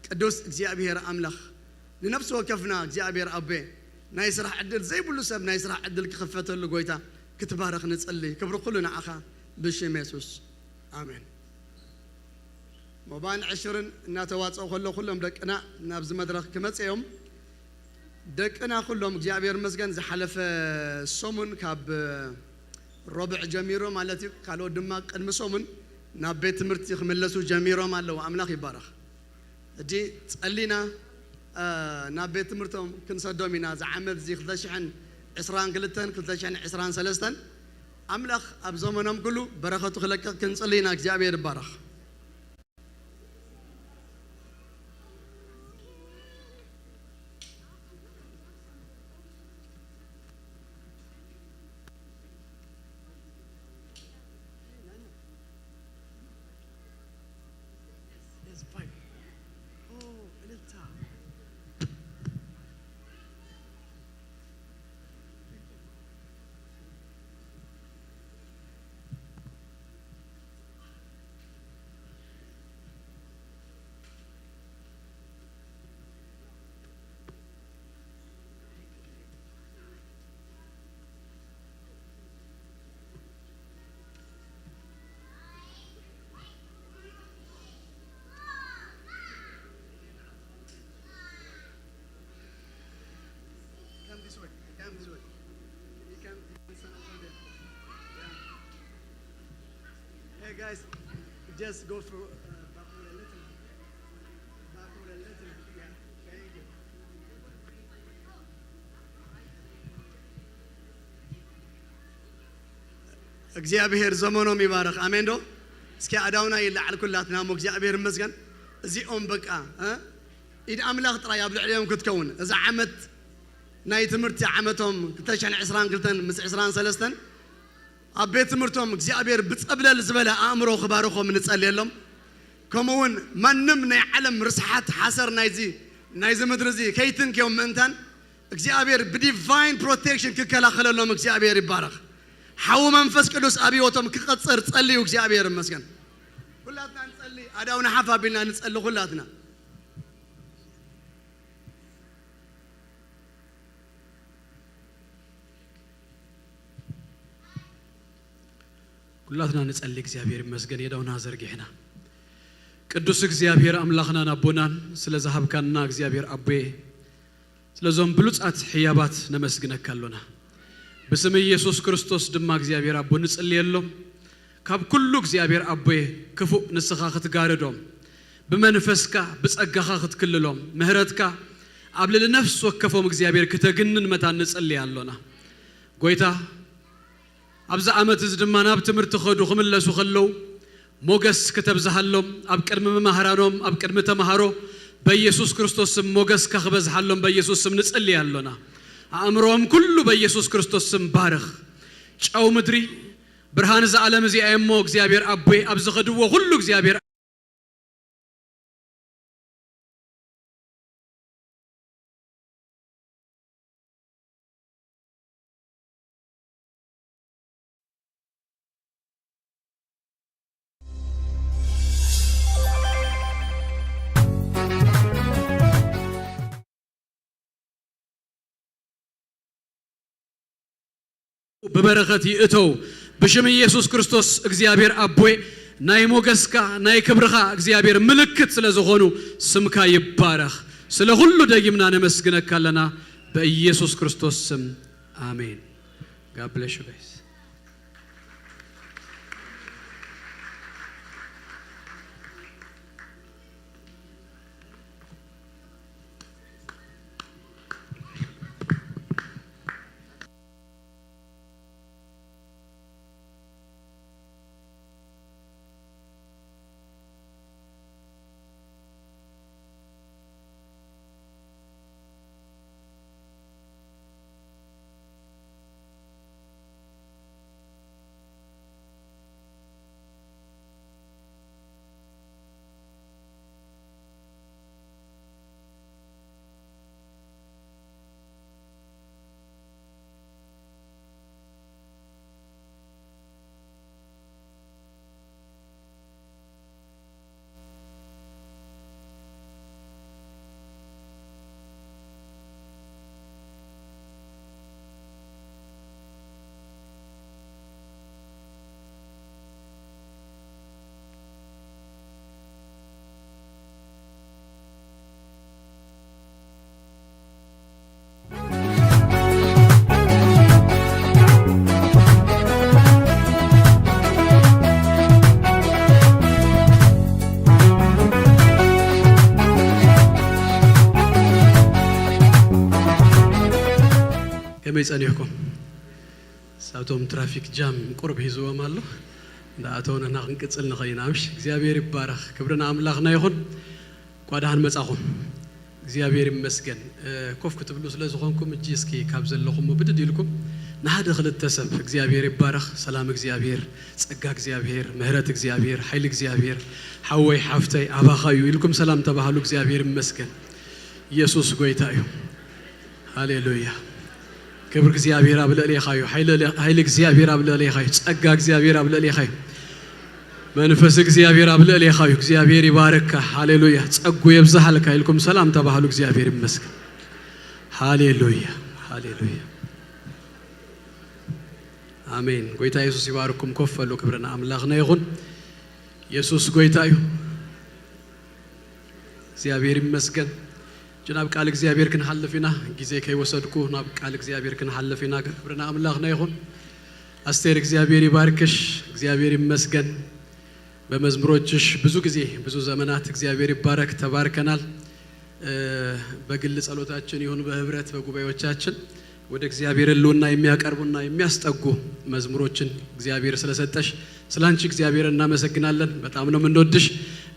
ቅዱስ እግዚአብሔር አምላኽ ለነፍስ ወከፍና እግዚአብሔር አቤ ናይ ስራሕ ዕድል ዘይብሉ ሰብ ናይ ስራሕ ዕድል ክኸፈተሉ ጎይታ ክትባረኽ ንጸልይ ክብር ኩሉ ንዓኻ ብሽም ኢየሱስ አሜን ሞባን 10 እናተዋጸው ከሎ ኩሎም ደቅና ናብዚ መድረኽ ክመጽዮም ደቅና ኩሎም እግዚአብሔር መስገን ዝሓለፈ ሶሙን ካብ ربع جميرو مالتي قالوا دما قدم سومن ናብ ቤት ትምህርቲ ክመለሱ ጀሚሮም አለው አምላኽ ይባረክ እጂ ጸሊና ናብ ቤት ትምህርቶም ክንሰዶም ኢና ዝዓመት ዚ 2022 2023 አምላኽ ኣብ ዘመኖም ኩሉ በረኸቱ ክለቅቕ ክንጸልይና እግዚአብሔር ይባረክ Hey guys, just go for backward a little. Yeah, thank you. እግዚአብሔር ዘመኖም ይባረክ አሜን ዶ እስኪ አዳውና ይላል ኩላትና ሞ እግዚአብሔር መስገን እዚኦም በቃ ኢድ አምላኽ ጥራ ያብልዕልዮም ክትከውን እዛ ዓመት ናይ ትምህርቲ ዓመቶም 2022 ምስ 23 ኣብ ቤት ትምህርቶም እግዚአብሔር ብጸብለል ዝበለ አእምሮ ክባረኾም ንጸልየሎም ከምኡውን ማንም ናይ ዓለም ርስሓት ሓሰር ናይዚ ምድሪ እዚ ከይትንክዮም ምእንታን እግዚአብሔር ብዲቫይን ፕሮቴክሽን ክከላኸለሎም እግዚአብሔር ይባረክ ሓው መንፈስ ቅዱስ አብዮቶም ክቀጽር ጸልዩ እግዚአብሔር ይመስገን ሁላትና እንጸልይ አዳውና ሓፋቢልና እንጸልይ ሁላትና ሁላትና እንጸልይ እግዚአብሔር ይመስገን የዳውና ዘርግህና ቅዱስ እግዚአብሔር አምላኽና ናቦናን ስለ ዘሃብካና እግዚአብሔር አቤ ስለዞም ብሉጻት ሕያባት ነመስግነካሎና በስም ኢየሱስ ክርስቶስ ድማ እግዚአብሔር አቦ ንጸልየሎም ካብ ኩሉ እግዚአብሔር አቤ ክፉ ንስኻ ክትጋረዶም በመንፈስካ በጸጋኻ ክትክልሎም ምህረትካ አብለለ ነፍስ ወከፎም እግዚአብሔር ከተግንን መታ ንጸልያሎና ጎይታ አብዛ ዓመት እዚ ድማ ናብ ትምህርቲ ኸዱ ክምለሱ ኸለው ሞገስ ከተብዛሃሎም ኣብ ቅድሚ መምህራኖም ኣብ ቅድሚ ተማሃሮ በኢየሱስ ክርስቶስ ስም ሞገስ ከኽበዝሃሎም በኢየሱስ ስም ንጸልያሎና አእምሮም ኩሉ በኢየሱስ ክርስቶስ ስም ባረኽ ጨው ምድሪ ብርሃን ዘዓለም እዚ አይሞ እግዚአብሔር አቤ ኣብ ዝኸድዎ ሁሉ እግዚአብሔር በበረከት ይእተው በሽም ኢየሱስ ክርስቶስ እግዚአብሔር አቦይ ናይ ሞገስካ ናይ ክብርኻ እግዚአብሔር ምልክት ስለዘሆኑ ስምካ ይባረክ ስለ ሁሉ ደግምና ነመስግነካለና በኢየሱስ ክርስቶስ ስም አሜን God bless you guys ከመይ ጸኒሕኩም ሳቶም ትራፊክ ጃም ቁርብ ሂዝዎም ኣሎ እንዳኣተውና ክንቅፅል ንኸይና ምሽ እግዚአብሔር ይባረኽ ክብርና አምላኽና ይኹን ቋዳህን መጻኹም እግዚአብሔር ይመስገን ኮፍ ክትብሉ ስለ ዝኾንኩም እጂ እስኪ ካብ ዘለኹም ብድድ ኢልኩም ናሃደ ክልተ ሰብ እግዚአብሔር ይባረኽ ሰላም እግዚአብሔር ጸጋ እግዚአብሔር ምህረት እግዚአብሔር ኃይል እግዚአብሔር ሓወይ ሓፍተይ አባኻዩ ኢልኩም ሰላም ተባሃሉ እግዚአብሔር ይመስገን ኢየሱስ ጎይታ እዩ ሃሌሉያ ክብር እግዚአብሔር ኣብ ልዕሌኻዩ ኃይል እግዚአብሔር ኣብ ልዕሌኻዩ ጸጋ እግዚአብሔር ኣብ ልዕሌኻዩ መንፈስ እግዚአብሔር ኣብ ልዕሌኻዩ እግዚአብሔር ይባረካ ሃሌሉያ ጸጉ ይብዛሃልካ ኢልኩም ሰላም ተባሃሉ እግዚአብሔር ይመስገን ሃሌሉያ ሃሌሉያ አሜን ጎይታ ኢየሱስ ይባርኩም ኮፈሉ ክብርና አምላኽና ይኹን ኢየሱስ ጎይታ እዩ እግዚአብሔር ይመስገን ጀናብ ቃል እግዚአብሔር ክንሐልፍና ጊዜ ከይወሰድኩ ናብ ቃል እግዚአብሔር ክንሐልፍና ክብርና አምላኽና ይኹን አስቴር እግዚአብሔር ይባርክሽ እግዚአብሔር ይመስገን በመዝሙሮችሽ ብዙ ጊዜ ብዙ ዘመናት እግዚአብሔር ይባረክ ተባርከናል በግል ጸሎታችን ይሁን በህብረት በጉባኤዎቻችን ወደ እግዚአብሔር ልውና የሚያቀርቡና የሚያስጠጉ መዝሙሮችን እግዚአብሔር ስለሰጠሽ ስላንቺ እግዚአብሔር እናመሰግናለን በጣም ነው የምንወድሽ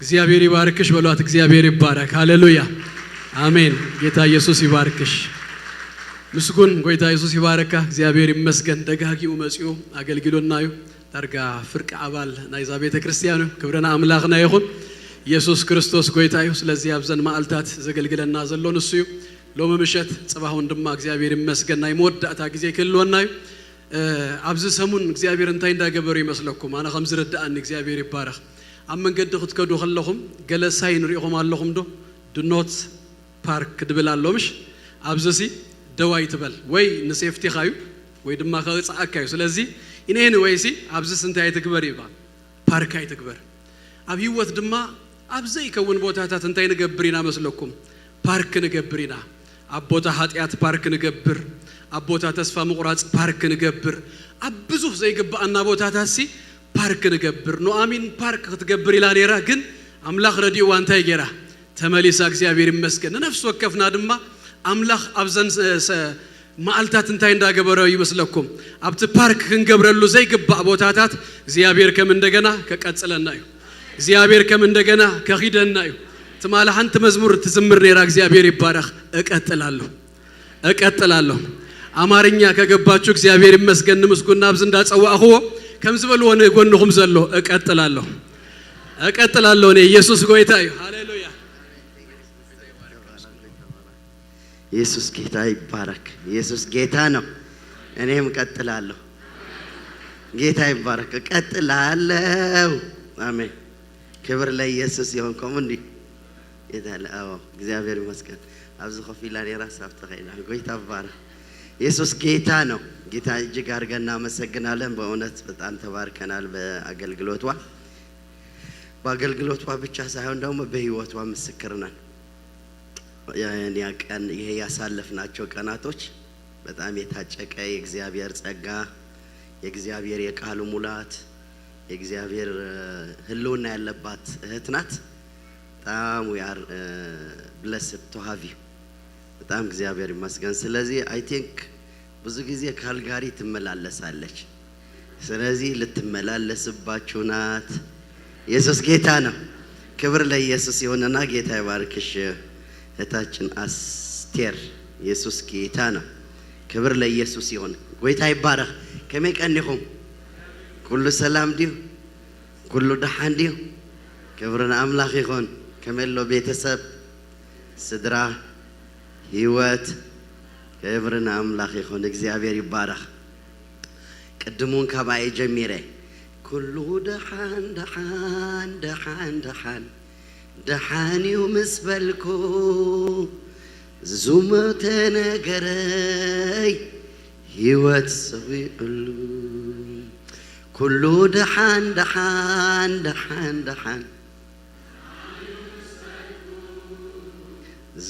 እግዚአብሔር ይባርክሽ በሏት እግዚአብሔር ይባረክ ሃሌሉያ አሜን ጌታ ኢየሱስ ይባርክሽ ምስጉን ጌታ ኢየሱስ ይባረካ እግዚአብሔር ይመስገን ደጋጊው መጽኡ አገልግሎናዩ ታርጋ ፍርቅ አባል ናይዛ ቤተ ክርስቲያኑ ክብረና አምላኽና ይኹን ኢየሱስ ክርስቶስ ጌታ እዩ ስለዚህ አብዘን ማልታት ዘገልግለና ዘሎን እሱ ሎመ ምሸት ጽባህ ወንድማ እግዚአብሔር ይመስገን ናይ መወዳእታ ጊዜ ክልወናዩ አብዝ ሰሙን እግዚአብሔር እንታይ እንዳገበሩ ይመስለኩም አና ከም ዝረዳእኒ እግዚአብሔር ይባረክ ኣብ መንገዲ ክትከዱ ከለኹም ገለሳይ ንሪኢኹም ኣለኹም ዶ ድኖት ፓርክ ድብል ኣሎምሽ ኣብዝሲ ደዋይ ትበል ወይ ንሴፍቲ ኻዩ ወይ ድማ ከጻአካዩ ስለዚህ ኢነን ወይሲ ኣብዝስ እንታይ ትግበር ይባል ፓርክ ኣይትግበር ኣብ ህይወት ድማ ኣብዘይ ከውን ቦታታት እንታይ ንገብሪና መስለኩም ፓርክ ንገብሪና አቦታ ኃጢያት ፓርክ ንገብር አቦታ ተስፋ መቁራጽ ፓርክ ንገብር አብዙ ዘይገባና ቦታታሲ ፓርክ ንገብር ኑአሚን ፓርክ ክትገብር ኢላ ነራ ግን አምላኽ ረዲኡ አንታይ ገራ ተመሊሳ እግዚአብሔር ይመስገን ነፍስ ወከፍና ድማ አምላኽ አብዘን ማልታት እንታይ እንዳገበረው ይመስለኩም አብት ፓርክ ክንገብረሉ ዘይገባ ቦታታት እግዚአብሔር ከም እንደገና ከቀጽለናዩ እግዚአብሔር ከም እንደገና ከኺደናዩ ተማላ አንተ መዝሙር ተዘምር ነራ እግዚአብሔር ይባረክ እቀጥላለሁ አማርኛ ከገባችሁ እግዚአብሔር ይመስገን ምስጉና አብዝ እንዳጸዋኸው ከምዝበሉ ወነ ጎንኹም ዘሎ እቀጥላለሁ እኔ ኢየሱስ ጌታ እዩ ሃሌሉያ ኢየሱስ ጌታ ይባረክ ኢየሱስ ጌታ ነው እኔም እቀጥላለሁ ጌታ ይባረክ እቀጥላለሁ አሜን ክብር ለኢየሱስ ይሁን ኮሙንዲ ይታለ አዎ እግዚአብሔር ይመስገን አብዝ ኸፊላን የራሳፍ ተኸይላ ጌታ ይባረክ ኢየሱስ ጌታ ነው ጌታ እጅግ አድርገን እናመሰግናለን በእውነት በጣም ተባርከናል በአገልግሎቷ ብቻ ሳይሆን ደግሞ በህይወቷ ምስክር ነን ያኔ ቀን ይሄ ያሳለፍናቸው ቀናቶች በጣም የታጨቀ የእግዚአብሔር ጸጋ የእግዚአብሔር የቃሉ ሙላት የእግዚአብሔር ህልውና ያለባት እህት ናት በጣም we are blessed to have you በጣም እግዚአብሔር ይመስገን ስለዚህ I think ብዙ ጊዜ ካልጋሪ ትመላለሳለች ስለዚህ ልትመላለስባችሁ ናት ኢየሱስ ጌታ ነው ክብር ለኢየሱስ ይሁንና ጌታ ይባርክሽ እህታችን አስቴር ኢየሱስ ጌታ ነው ክብር ለኢየሱስ ይሁን ጌታ ይባረክ ከመቀንኹም ኩሉ ሰላም ዲው ኩሉ ደሓን ዲው ክብርና አምላኽ ይሁን ከመሎ ቤተሰብ ስድራ ህይወት ክብርና አምላኽ ይሁን እግዚአብሔር ይባረክ ቅድሙን ከባይ ጀሚረ ኩሉ ደሓን ይመስበልኩ ዙመተ ነገረይ ህይወት ሰዊዕሉ ኩሉ ደሓን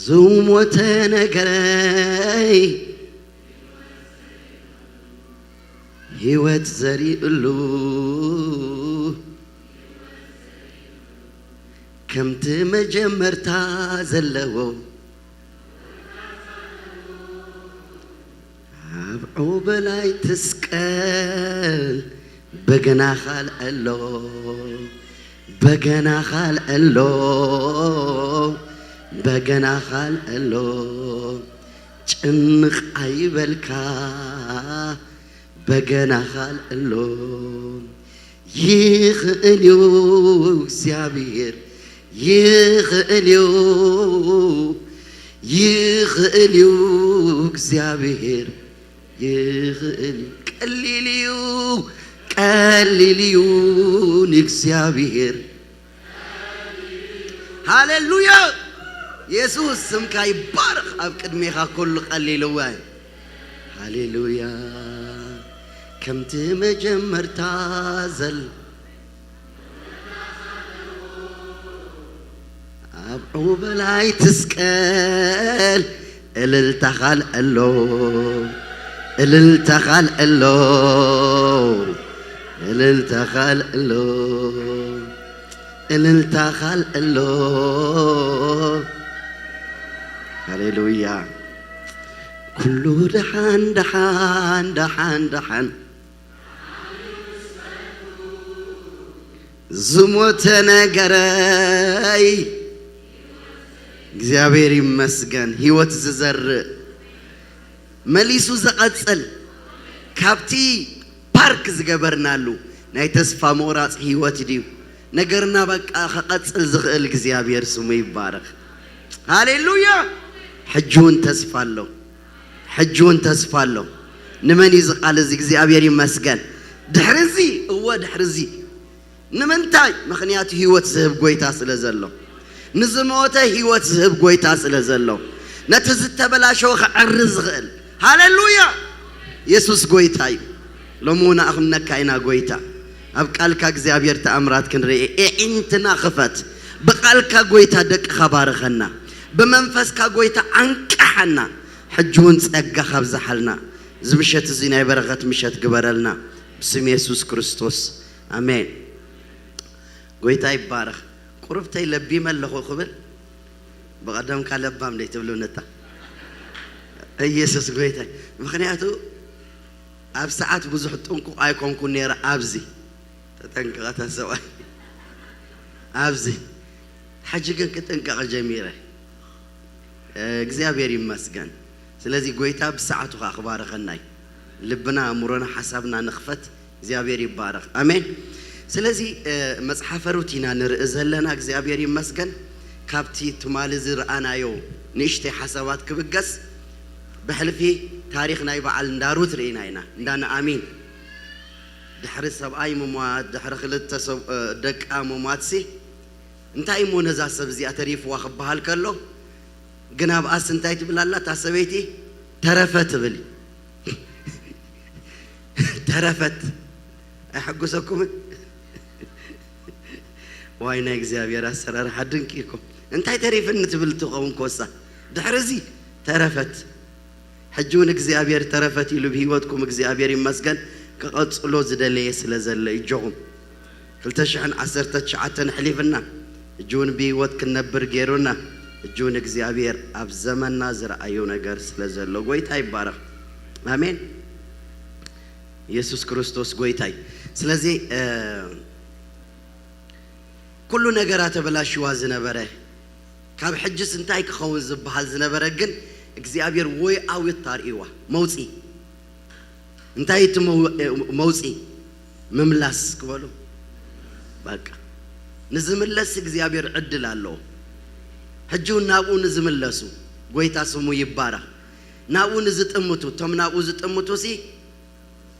ዙመተ ነገረይ ህይወት ዘሪዕሉ ከምቲ መጀመርታ ዘለዎ ኣብ በላይ ትስቀል በገና ኻልአሎ በገና ኻልአሎ በገና ኻልአሎ ጭንቕ አይበልካ በገና ኻልአሎ ይኽእልዩ እግዚአብሔር ይኽእልዩ እግዚአብሔር ይኽእል ቀሊልዩን እግዚአብሔር ሃሌሉያ ኢየሱስ ስምካ ይባረኽ ኣብ ቅድሜኻ ኩሉ ቀሊልዋ ሃሌሉያ ከምቲ መጀመርታ ዘል ኣብዑ በላይ ትስቀል እልልታ ኻልአሎ እልልታ ኻልአሎ እልልታ ኻልአሎ እልልታ ኻልአሎ ሃሌሉያ ኩሉ ደሓን ደሓን ደሓን ደሓን ዝሞተ ነገረይ እግዚአብሔር ይመስገን ህይወት ዝዘርእ መሊሱ ዘቐጽል ካብቲ ፓርክ ዝገበርናሉ ናይ ተስፋ ምቑራጽ ህይወት ድዩ ነገርና በቃ ኸቐጽል ዝኽእል እግዚአብሔር ስሙ ይባረኽ ሃሌሉያ ሕጅውን ተስፋ ኣሎ ንመን ይዝቃል እዚ እግዚአብሔር ይመስገን ድሕርዚ ድሕርዚ ንምንታይ ምኽንያቱ ህይወት ዝህብ ጎይታ ስለ ዘሎ ንዝሞተ ህይወት ዝህብ ጎይታ ስለ ዘሎ ነቲ ዝተበላሸወ ክዕርዝ ዝኽእል ሃሌሉያ ኢየሱስ ጎይታ እዩ ሎሚ እውን ኣኽምነካ ኢና ጎይታ ኣብ ቃልካ እግዚአብሔር ተኣምራት ክንርኢ ኤዒንትና ክፈት ብቃልካ ጎይታ ደቅኻ ባርኸና ብመንፈስካ ጎይታ አንቃሓና ሕጂ እውን ጸጋ ካብዝሓልና እዚ ምሸት እዚ ናይ በረኸት ምሸት ግበረልና ብስም ኢየሱስ ክርስቶስ ኣሜን ጎይታ ይባረኽ ቁርብተይ ለቢመ ኣለኹ ክብል ብቐደምካ ለባም ደይትብሉ ነታ ኢየሱስ ጎይታ ምኽንያቱ ኣብ ሰዓት ብዙሕ ጥንቁቕ ኣይኮንኩን ነይረ ኣብዚ ተጠንቀቐታ ሰብኣይ ኣብዚ ሕጂ ግን ክጥንቀቕ ጀሚረ እግዚአብሔር ይመስገን ስለዚህ ጎይታ ብሰዓቱ ኣኽባረኸናይ ልብና እምሮና ሓሳብና ንኽፈት እግዚአብሔር ይባረኽ አሜን ስለዚህ መጽሐፈ ሩቲና ንርኢ ዘለና እግዚአብሔር ይመስገን ካብቲ ትማል ዝረአናዮ ንእሽተይ ሓሳባት ክብገስ ብሕልፊ ታሪክ ናይ በዓል እንዳሩት ርኢና ኢና እንዳና አሚን ድሕሪ ሰብኣይ ምሟት ድሕሪ ክልተ ደቃ ምሟትሲ እንታይ ሞ ነዛ ሰብ እዚኣ ተሪፍዋ ክበሃል ከሎ ግን ኣብኣስ እንታይ ትብላላ ታሰበይቲ ተረፈት ትብል ተረፈት ኣይሕጉሰኩም ዋይ ናይ እግዚአብሔር ኣሰራርሓ ድንቂ ኢኩም እንታይ ተሪፍን ትብል ትኸውን ኮሳ ድሕሪዚ ተረፈት ሕጂ እውን እግዚአብሔር ተረፈት ኢሉ ብሂወትኩም እግዚአብሔር ይመስገን ክቐጽሎ ዝደለየ ስለ ዘለ ይጆኹም 2019 ሕሊፍና ሕጂ እውን ብሂወት ክንነብር ገይሩና ሕጂ እውን እግዚአብሔር ኣብ ዘመንና ዝረአዮ ነገር ስለ ዘሎ ጎይታ ይባረኽ አሜን ኢየሱስ ክርስቶስ ጎይታይ ስለዚህ ኩሉ ነገራት ተበላሽዋ ዝነበረ ካብ ሕጅስ እንታይ ክኸውን ዝበሃል ዝነበረ ግን እግዚአብሔር ወይ ኣዊት ታርኢዋ መውፂ እንታይ እቲ መውፂ ምምላስ ክበሉ በቃ ንዝምለስ እግዚአብሔር ዕድል ኣለዎ ሕጂ ናብኡ ንዝምለሱ ጎይታ ስሙ ይባረኽ ናብኡ ንዝጥምቱ ቶም ናብኡ ዝጥምቱ ሲ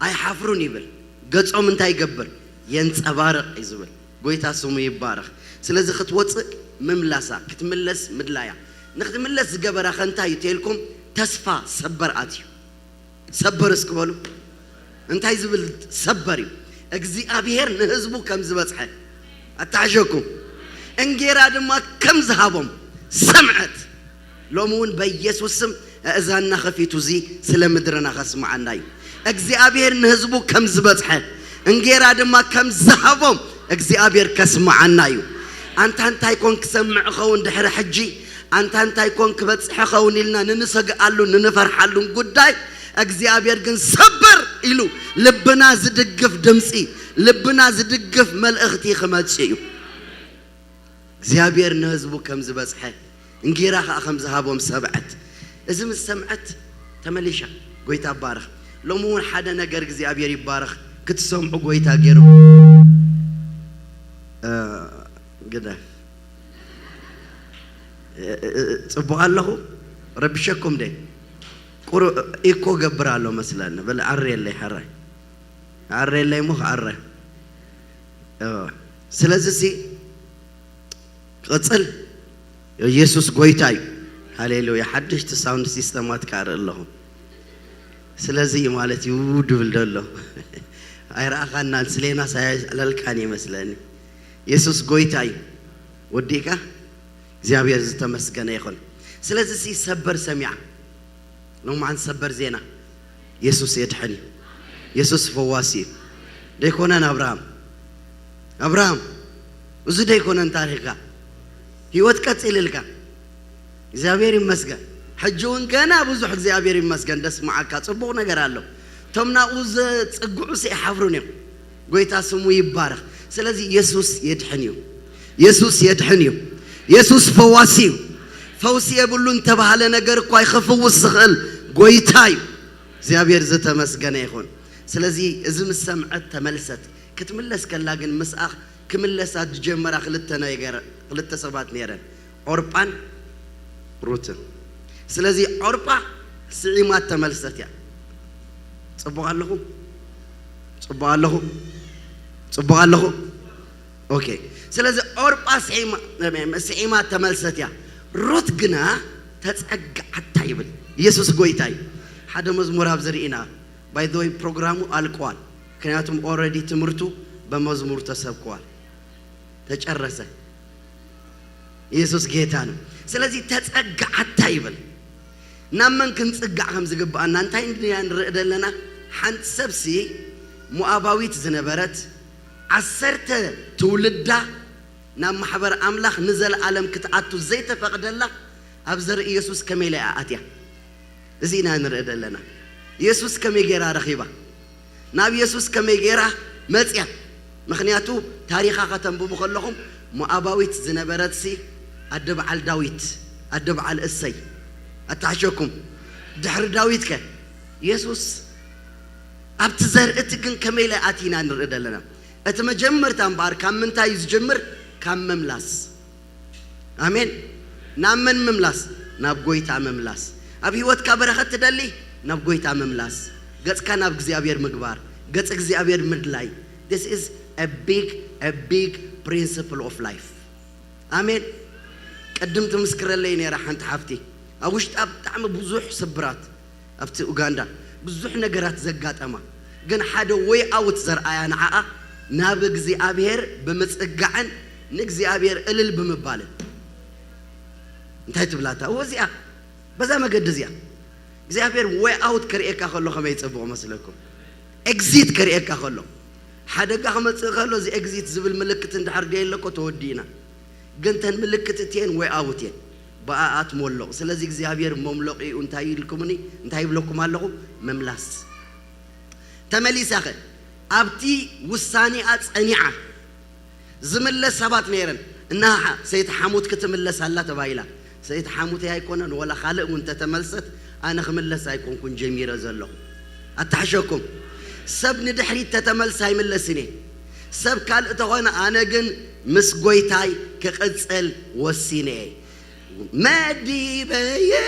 ኣይሓፍሩን ይብል ገጾም እንታይ ይገብር የንጸባርቕ ይዝብል ጎይታ ስሙ ይባረኽ ስለዚህ ክትወፅእ ምምላሳ ክትምለስ ምድላያ ንክትምለስ ዝገበራ እንታይ ይተልኩም ተስፋ ሰበር ኣትዩ ሰበር እስክበሉ እንታይ ዝብል ሰበር እዩ እግዚአብሔር ንህዝቡ ከም ዝበጽሐ ኣታሕሸኩም እንጌራ ድማ ከም ዝሃቦም ሰምዐት ሎሚ እውን በኢየሱስ ስም እዛና ኸፊቱ ዚ ስለ ምድርና ኸስማዓና እዩ እግዚአብሔር ንህዝቡ ከም ዝበጽሐ እንጌራ ድማ ከም ዝሃቦም እግዚአብሔር ከስማዓና እዩ አንተ እንታይ ኮንክ ሰምዕ ኸውን ድሕሪ ሕጂ አንተ እንታይ ኮንክ በጽሕ ኸውን ኢልና ንንሰግኣሉ ንንፈርሓሉን ጉዳይ እግዚአብሔር ግን ሰበር ኢሉ ልብና ዝድግፍ ድምጺ ልብና ዝድግፍ መልእኽቲ ክመጽእ እዩ እግዚአብሔር ንህዝቡ ከም ዝበጽሐ እንጌራ ከም ዝሃቦም ሰብዓት እዚ ምስ ሰምዐት ተመሊሻ ጎይታ ባረኽ ሎሙን ሓደ ነገር እግዚአብሔር ይባረኽ ክትሰምዑ ጎይታ ገይሩ ግዳ ጽቡቕ ኣለኹ ረብሸኩም ደ ቁሩ ኢኮ ገብራለሁ መስላልና በል ዓሬለይ ሓራይ ዓሬለይ ሙኽ ዓረ ስለዚህ ቅጽል ኢየሱስ ጎይታ እዩ ሃሌሉያ ሓድሽቲ ሳውንድ ሲስተማት ካር ኣለኹ ስለዚህ ማለት እዩ ድብል ደሎ አይራኻና ስለና ሳይላልካን ይመስለኒ ኢየሱስ ጎይታ እዩ ወዲካ እግዚአብሔር ዝተመስገነ ይኹን ስለዚህ ሰበር ሰሚዓ ነው ማን ሰበር ዜና ኢየሱስ የድሕን ኢየሱስ ፈዋሲ ደይኮነን አብርሃም እዚ ደይኮነን ታሪኻ ህይወት ቀጽልልካ እግዚአብሔር ይመስገን ሕጅውን ገና ብዙሕ እግዚአብሔር ይመስገን ደስ ማዓካ ጽቡቕ ነገር አለው ተምናኡ ዝጽጉዑ ሲሓፍሩን እዮም ጎይታ ስሙ ይባረኽ ስለዚህ ኢየሱስ የድሕን እዩ ኢየሱስ ፈዋሲ እዩ ፈውሲ የብሉን ተባሃለ ነገር እኮ አይኸፍውስ ዝኽእል ጎይታ እዩ እግዚአብሔር ዝተመስገነ ይኹን ስለዚህ እዚ ምስ ሰምዐት ተመልሰት ክትምለስ ከላ ግን ምስኣኽ ክምለሳት ጀመራ ክልተ ሰባት ነይረን ዖርጳን ሩትን ስለዚህ ዖርጳ ስዒማት ተመልሰት ያ ጽቡቕ ኣለኹ ኦኬ ስለዚህ ዖርጳ ስዒማት ተመልሰት ያ ሩት ግና ተጸግዓታ ይብል ኢየሱስ ጎይታ እዩ ሓደ መዝሙር ኣብ ዘርኢና ባይ ዘ ወይ ፕሮግራሙ አልቋል ምክንያቱም ኦልሬዲ ትምህርቱ በመዝሙር ተሰብኳል ተጨረሰ ኢየሱስ ጌታ ነው ስለዚህ ተጸግዓታ ይብል ናመን ክንጽጋዕ ከም ዝግባአና እንታይ እንድያ ደለና ሓንቲ ሰብሲ ሞዓባዊት ዝነበረት 10 ትውልዳ ናብ ማሕበር ኣምላኽ ንዘለዓለም ክትኣቱ ዘይተፈቅደላ ኣብ ዘርኢ ኢየሱስ ከመይ ላይ ኣትያ እዚና ንርኢ ደለና ኢየሱስ ከመይ ጌራ ረኺባ ናብ ኢየሱስ ከመይ ጌራ መጽያ ምክንያቱ ታሪኻ ከተንብቡ ከለኹም ሞዓባዊት ዝነበረትሲ ኣደብዓል ዳዊት ኣደብዓል እሰይ ኣታሕሸኩም ድሕሪ ዳዊት ከ ኢየሱስ ኣብቲ ዘርእቲ ግን ከመይ ላይ ኣቲና ንርኢ ደለና እቲ መጀመርታ እምበኣር ካብ ምንታይ ዝጀምር ካብ መምላስ ኣሜን ናብ መን መምላስ ናብ ጎይታ መምላስ ኣብ ህይወትካ በረኸት ትደሊ ናብ ጎይታ መምላስ ገጽካ ናብ እግዚአብሔር ምግባር ገጽ እግዚአብሔር ምድላይ this is a big principle of life ኣሜን ቀድም ትምስክረለይ ነይራ ሓንቲ ሓፍቲ ኣብ ውሽጣ ብጣዕሚ ብዙሕ ስብራት ኣብቲ ኡጋንዳ ብዙሕ ነገራት ዘጋጠማ ግን ሓደ ወይ ኣውት ዘርኣያ ንዓኣ ናብ እግዚአብሔር ብምጽጋዕን ንእግዚአብሔር እልል ብምባልን እንታይ ትብላታ ወዚኣ በዛ መገድ እዚኣ እግዚአብሔር ወይ ኣውት ከርእየካ ከሎ ከመይ ይጽብቕ መስለኩም ኤግዚት ከርእየካ ከሎ ሓደጋ ከመጽእ ከሎ እዚ ኤግዚት ዝብል ምልክት እንድሕር ደየለኮ ተወዲና ግን ተን ምልክት እትየን ወይ ኣውት እየን በኣት ሞሎቕ ስለዚህ እግዚአብሔር መምሎቕ እዩ እንታይ ይልኩምኒ እንታይ ይብለኩም ኣለኹ መምላስ ተመሊሳኸ ኣብቲ ውሳኔኣ ጸኒዓ ዝምለስ ሰባት ነይረን እና ሰይት ሓሙት ክትምለስ ኣላ ተባሂላ ሰይት ሓሙት ኣይኮነን ወላ ካልእ እውን ተተመልሰት ኣነ ክምለስ ኣይኮንኩን ጀሚረ ዘለኹ ኣታሕሸኩም ሰብ ንድሕሪት ተተመልስ ኣይምለስን እየ ሰብ ካልእ ተኾነ ኣነ ግን ምስ ጎይታይ ክቕጽል ወሲነ እየ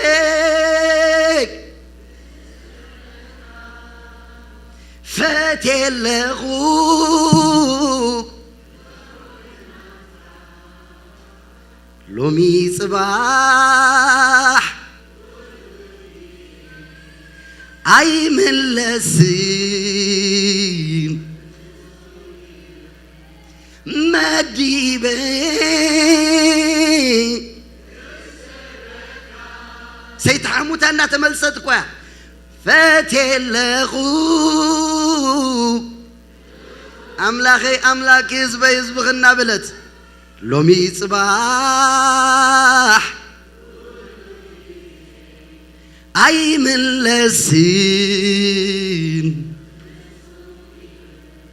መዲበየይ ፈትየለኹ ሎሚ ጽባሕ ኣይምለስም መዲበየይ ሰይት ሓሙታ እናተመልሰት እኳ ፈትየለኹ ኣምላኸይ ኣምላኪ ህዝበይ ህዝብኽና ብለት ሎሚ ጽባሕ أي من لسين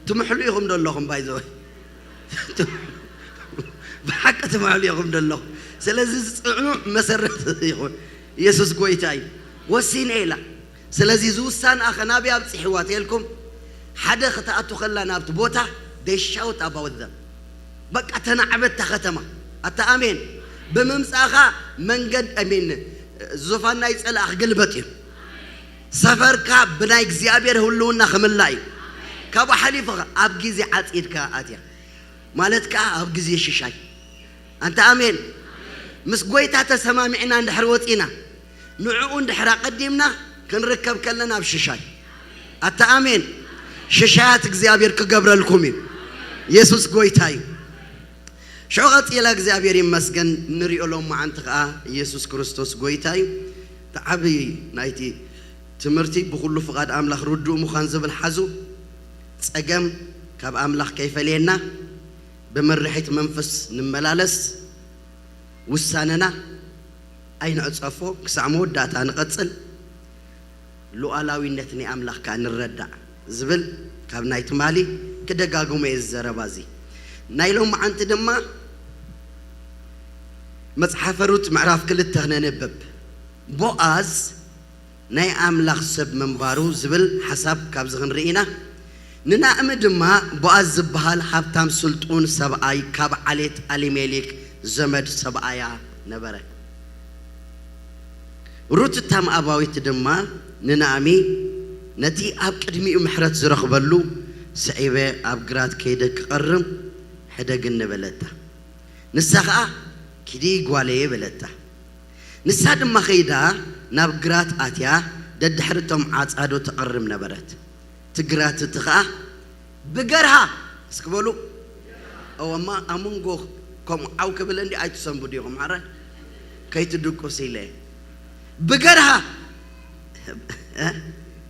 تمحليهم دلهم بايزوي بحق تمحليهم دلهم سلازي مسرت يقول يسوس قويتاي وسين إيلا سلازي زوسان أخنا بياب صحوات لكم حدا خطأتو خلانا بتبوتا they shout about them بقى تنعبت تختمه أتا أمين بممساخا منقد أمين زفانا يسأل أخ قلبتي سفر كاب بناي زيابير هلونا خملاي كابو حليفة أبجيزي عطيد كأتيا مالتك أبجيزي ششاي أنت أمين مسقويتا تسمع معنا عند حروتنا نعون دحرا قديمنا كنركب كلنا بششاي أنت أمين ششاتك زيابير كقبر الكومين يسوس قويتاي شو غط إلى زيابير مسكن نري لهم مع أنتقى يسوس كريستوس قويتاي تعبي نايتي تمرتي بقول فقاد أملاخ ردو مخانزب الحزو تسقم كاب أملاخ كيف لينا بمرحيت منفس نملالس وساننا أين أتصفو كسعمود داتا نقتصل لو ألاوي نتني أملاخ كان الردع زبل كاب نايت مالي كده قاقوم يزربازي نايلهم أنت دما مصحف روت معرف كل التهنا نبب بوآز ناي أملاخ سب من بارو زبل حساب كاب زغن رئينا ننا أمدما بوآز زبهال حبتام سلطون سبعاي كاب عليت علي ميليك زمد سبعايا نبرة روت تام أباوي تدما ننا أمي نتي أب كدمي محرت زرخ بلو سعيبة أبقرات كيدك قرم حدق النبلتا نسخة كدي قوالي بلتا نساد ما خيدا نابقرات آتيا دد حرتهم عادو تقرم نبرت تقرات تخا بقرها اسكبولو أو ما أمونغو كم أو كبلندي أي تسمبوديهم عرا كي تدوكو سيلي بقرها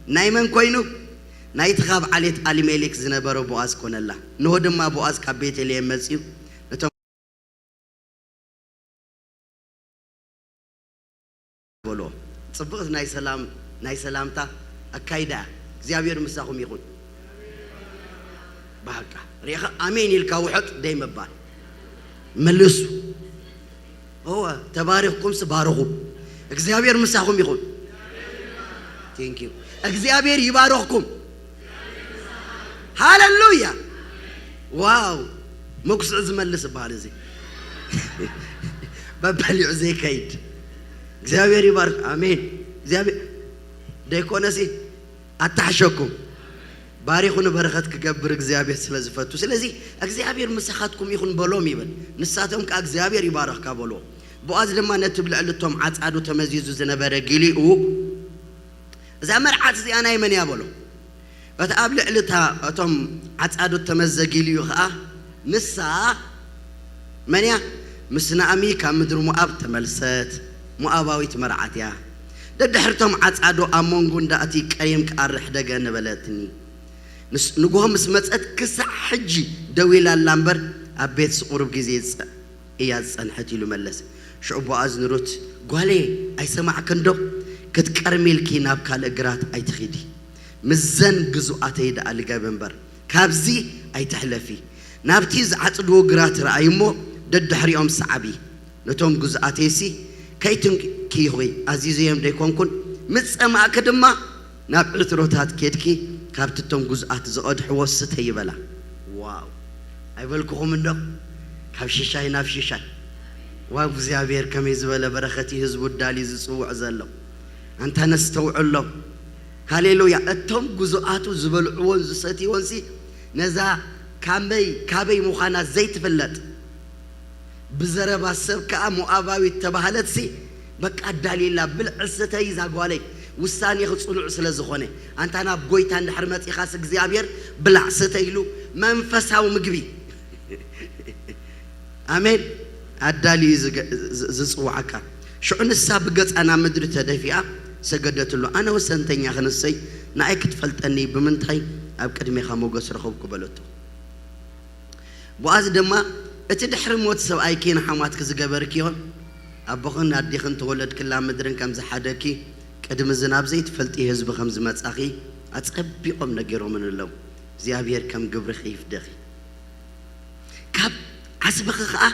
نايمن كوينو نايت خاب عليت علي ميلك زنبرو بواز كون الله نودم ما بواز كبيت اللي يمسيو نتم بولو صبغت ناي سلام تا أكايدا زيابير مساهم يقول بحكا ريخا أمين الكاوحط دايما بال ملسو هو تبارككم سباركم زيابير مساهم يقول thank you زيابير يبارككم هاللويا واو مكس أزملس بهالزي ببلع زي كيد زيابير يبارك آمين زيابير ديكونسي أتحشكم باريخون بركتك كبر زيابير سلازفتو سلازي زيابير مسخاتكم يخون بلوم يبن نساتهم زيابير يبارك كابلو بواز لما نتبلع لتهم عادو تمزيزو زنبرة قليقو إذا مرعات زي أنا يمن يابلو فتقابل علتها أتم عادو التمزقي ليوخا نسا منيا مسنا أمي كان مدرو مؤاب تملسات مؤاباوي تمرعاتيا دحرتهم عادو أمونغون داتي كريم كأرح دقا نبلاتني نقوهم اسمتت كسع حجي دويلا اللامبر أبيت سقرب جزيز إياز أنحتي له ملس شعب وعز نروت قالي أي سمع كندو كتكرميل كيناب كالقرات أي تخيدي مزن جزءات يد على جابنبر كابزي أي تحلفي نابتيز عطلو قرات رأيمو دد حريهم صعبي نتوم جزءات يسي كيتن كيهوي عزيزيهم ديكون كن متسمع كدما نابلت روتات كيتكي كابتتهم جزءات زود حوست هي بلا واو أيبلكم منه كابشيشاي نافشيشاي واو زيابير كم يزبل برختي هزب الدالي زسوع زلو أنت نستوع له هاليلويا أتهم جزءاتو زبل عون زستي ونسي نزا كابي مخانا زيت فلت بزرب السبكة مؤاباوي تبهلت سي بك الدليل لا بالعسته يزاقوالي والثاني يخصون عسل الزخونة أنت أنا بقيت عند حرمتي خاصك زيابير بالعسته يلو منفسها ومقبي آمين الدليل زسوعك شو السابقة أنا مدري تدفيا سجدت له أنا وسنتين خنسي نايك تفلت أني بمنتهي أبكر مي خاموجس رخوب قبلته بواز دما اتدحرم وتسو أيكين حماتك زجبركيون أبغون أديخن تولد كلام مدرن كم زحدكي ቅድም ዝናብ ዘይት ፈልጢ ህዝብ ከም ዝመጻኺ ኣጸቢቆም ነገሮም እንለው እግዚአብሔር ከም ግብርኺ ይፍደኺ ካብ ዓስብኺ ኸዓ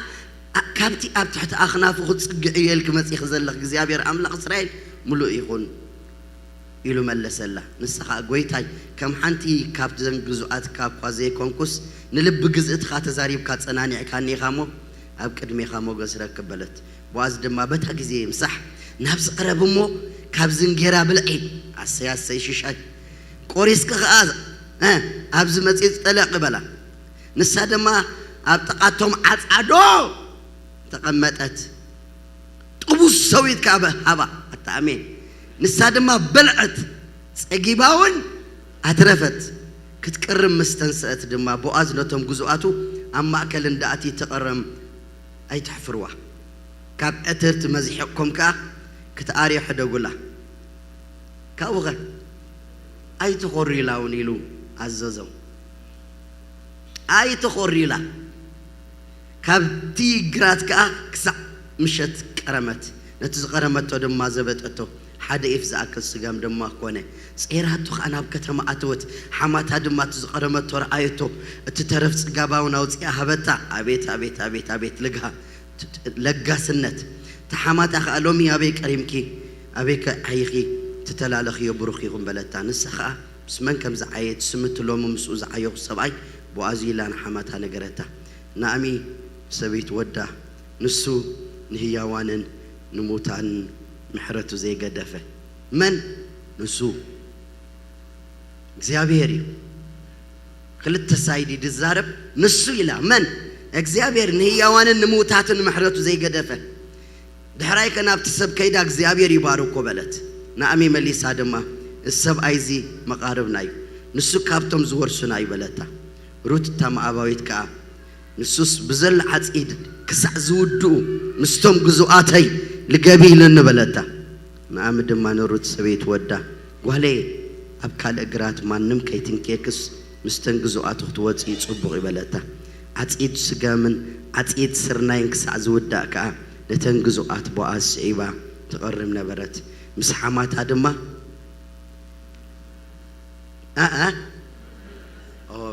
ካብቲ ኣብ ትሕቲ ኣኽናፉ ክጽግዕ የልክ መጺኽ ዘለኽ እግዚአብሔር ኣምላኽ እስራኤል ሙሉእ ይኹን ኢሉ መለሰላ ንስኻ ጎይታይ ከም ሓንቲ ካብቲ ዘንግዙኣት ካብ ኳ ዘይኮንኩስ ንልቢ ግዝእትኻ ተዛሪብካ ጸናኒዕካኒ ኢኻ ሞ ኣብ ቅድሜኻ ሞገስ ረክብ በለት ቦኣዝ ድማ በታ ግዜ ምሳሕ ናብ ዝቕረብ እሞ ካብ ዝንጌራ ብልዒ ኣሰይ ሽሻይ ቆሪስክ ኸዓ ኣብዚ መጺት ጠለቕ በላ ንሳ ድማ ኣብ ጥቓቶም ዓጻዶ ተቐመጠት ጥቡስ ሰዊት ካብ ሃባ ኣታኣሜን ንሳ ድማ በልዐት ጸጊባውን ኣትረፈት ክትቀርም ምስተንሰአት ድማ ቦኣዝ ነቶም ጉዙኣቱ ኣብ ማእከል እንዳኣቲ ተቐረም ኣይትሕፍርዋ ካብ ዕትርቲ መዚሕኩም ከዓ ክትኣርዮ ሕደጉላ ካብኡ ኸ ኣይትኾሪላ እውን ኢሉ ኣዘዞም ኣይትኾሪላ ካብቲ ግራት ከዓ ክሳዕ ምሸት ቀረመት ነቲ ዝቐረመቶ ድማ ዘበጠቶ ሓደ ኢፍ ዝኣክል ስጋም ድማ ኮነ ጼራቱ ከዓ ናብ ከተማ ኣትወት ሓማታ ድማ እቲ ዝቐረመቶ ረኣየቶ እቲ ተረፍ ጽጋባውን ኣውፂኣ ሃበታ ኣቤት ኣቤት ኣቤት ኣቤት ልግሃ ለጋስነት ተሓማታ ከዓ ሎሚ ኣበይ ቀሪምኪ ኣበይ ከዓይኺ ትተላለኽዮ ብሩኽ ይኹን በለታ ንሳ ከዓ ምስ መን ከም ዝዓየት ስምቲ ሎሚ ምስኡ ዝዓየኹ ሰብኣይ ቦኣዝ ኢላ ንሓማታ ነገረታ ናእሚ ሰበይት ወዳ ንሱ ንህያዋንን ንሙታንን ምሕረቱ ዘይገደፈ መን ንሱ እግዚአብሔር እዩ ክልተ ሳይዲ ድዛረብ ንሱ ኢላ መን እግዚአብሔር ንህያዋንን ንሙታትን ምሕረቱ ዘይገደፈ ድሕራይ ከናብቲ ሰብ ከይዳ እግዚአብሔር ይባርኮ በለት ናእሚ መሊሳ ድማ السبعي زي مقاربنا نسو كابتم زور سناي بلتا روت تام أبويت كا نسوس بزل عتيد كسع زودو نستم جزواتي لقبيل النبلتا نعم دم ما نروت سويت ودا وهلي أبكال إجرات ما نم كيتن كيكس مستنجزوات خطوات يتصبغ بلتا عتيد سجامن عتيد سرناين كسع زودا كا لتنجزوات بواس عيبا تقرم نبرت مسحمات هدما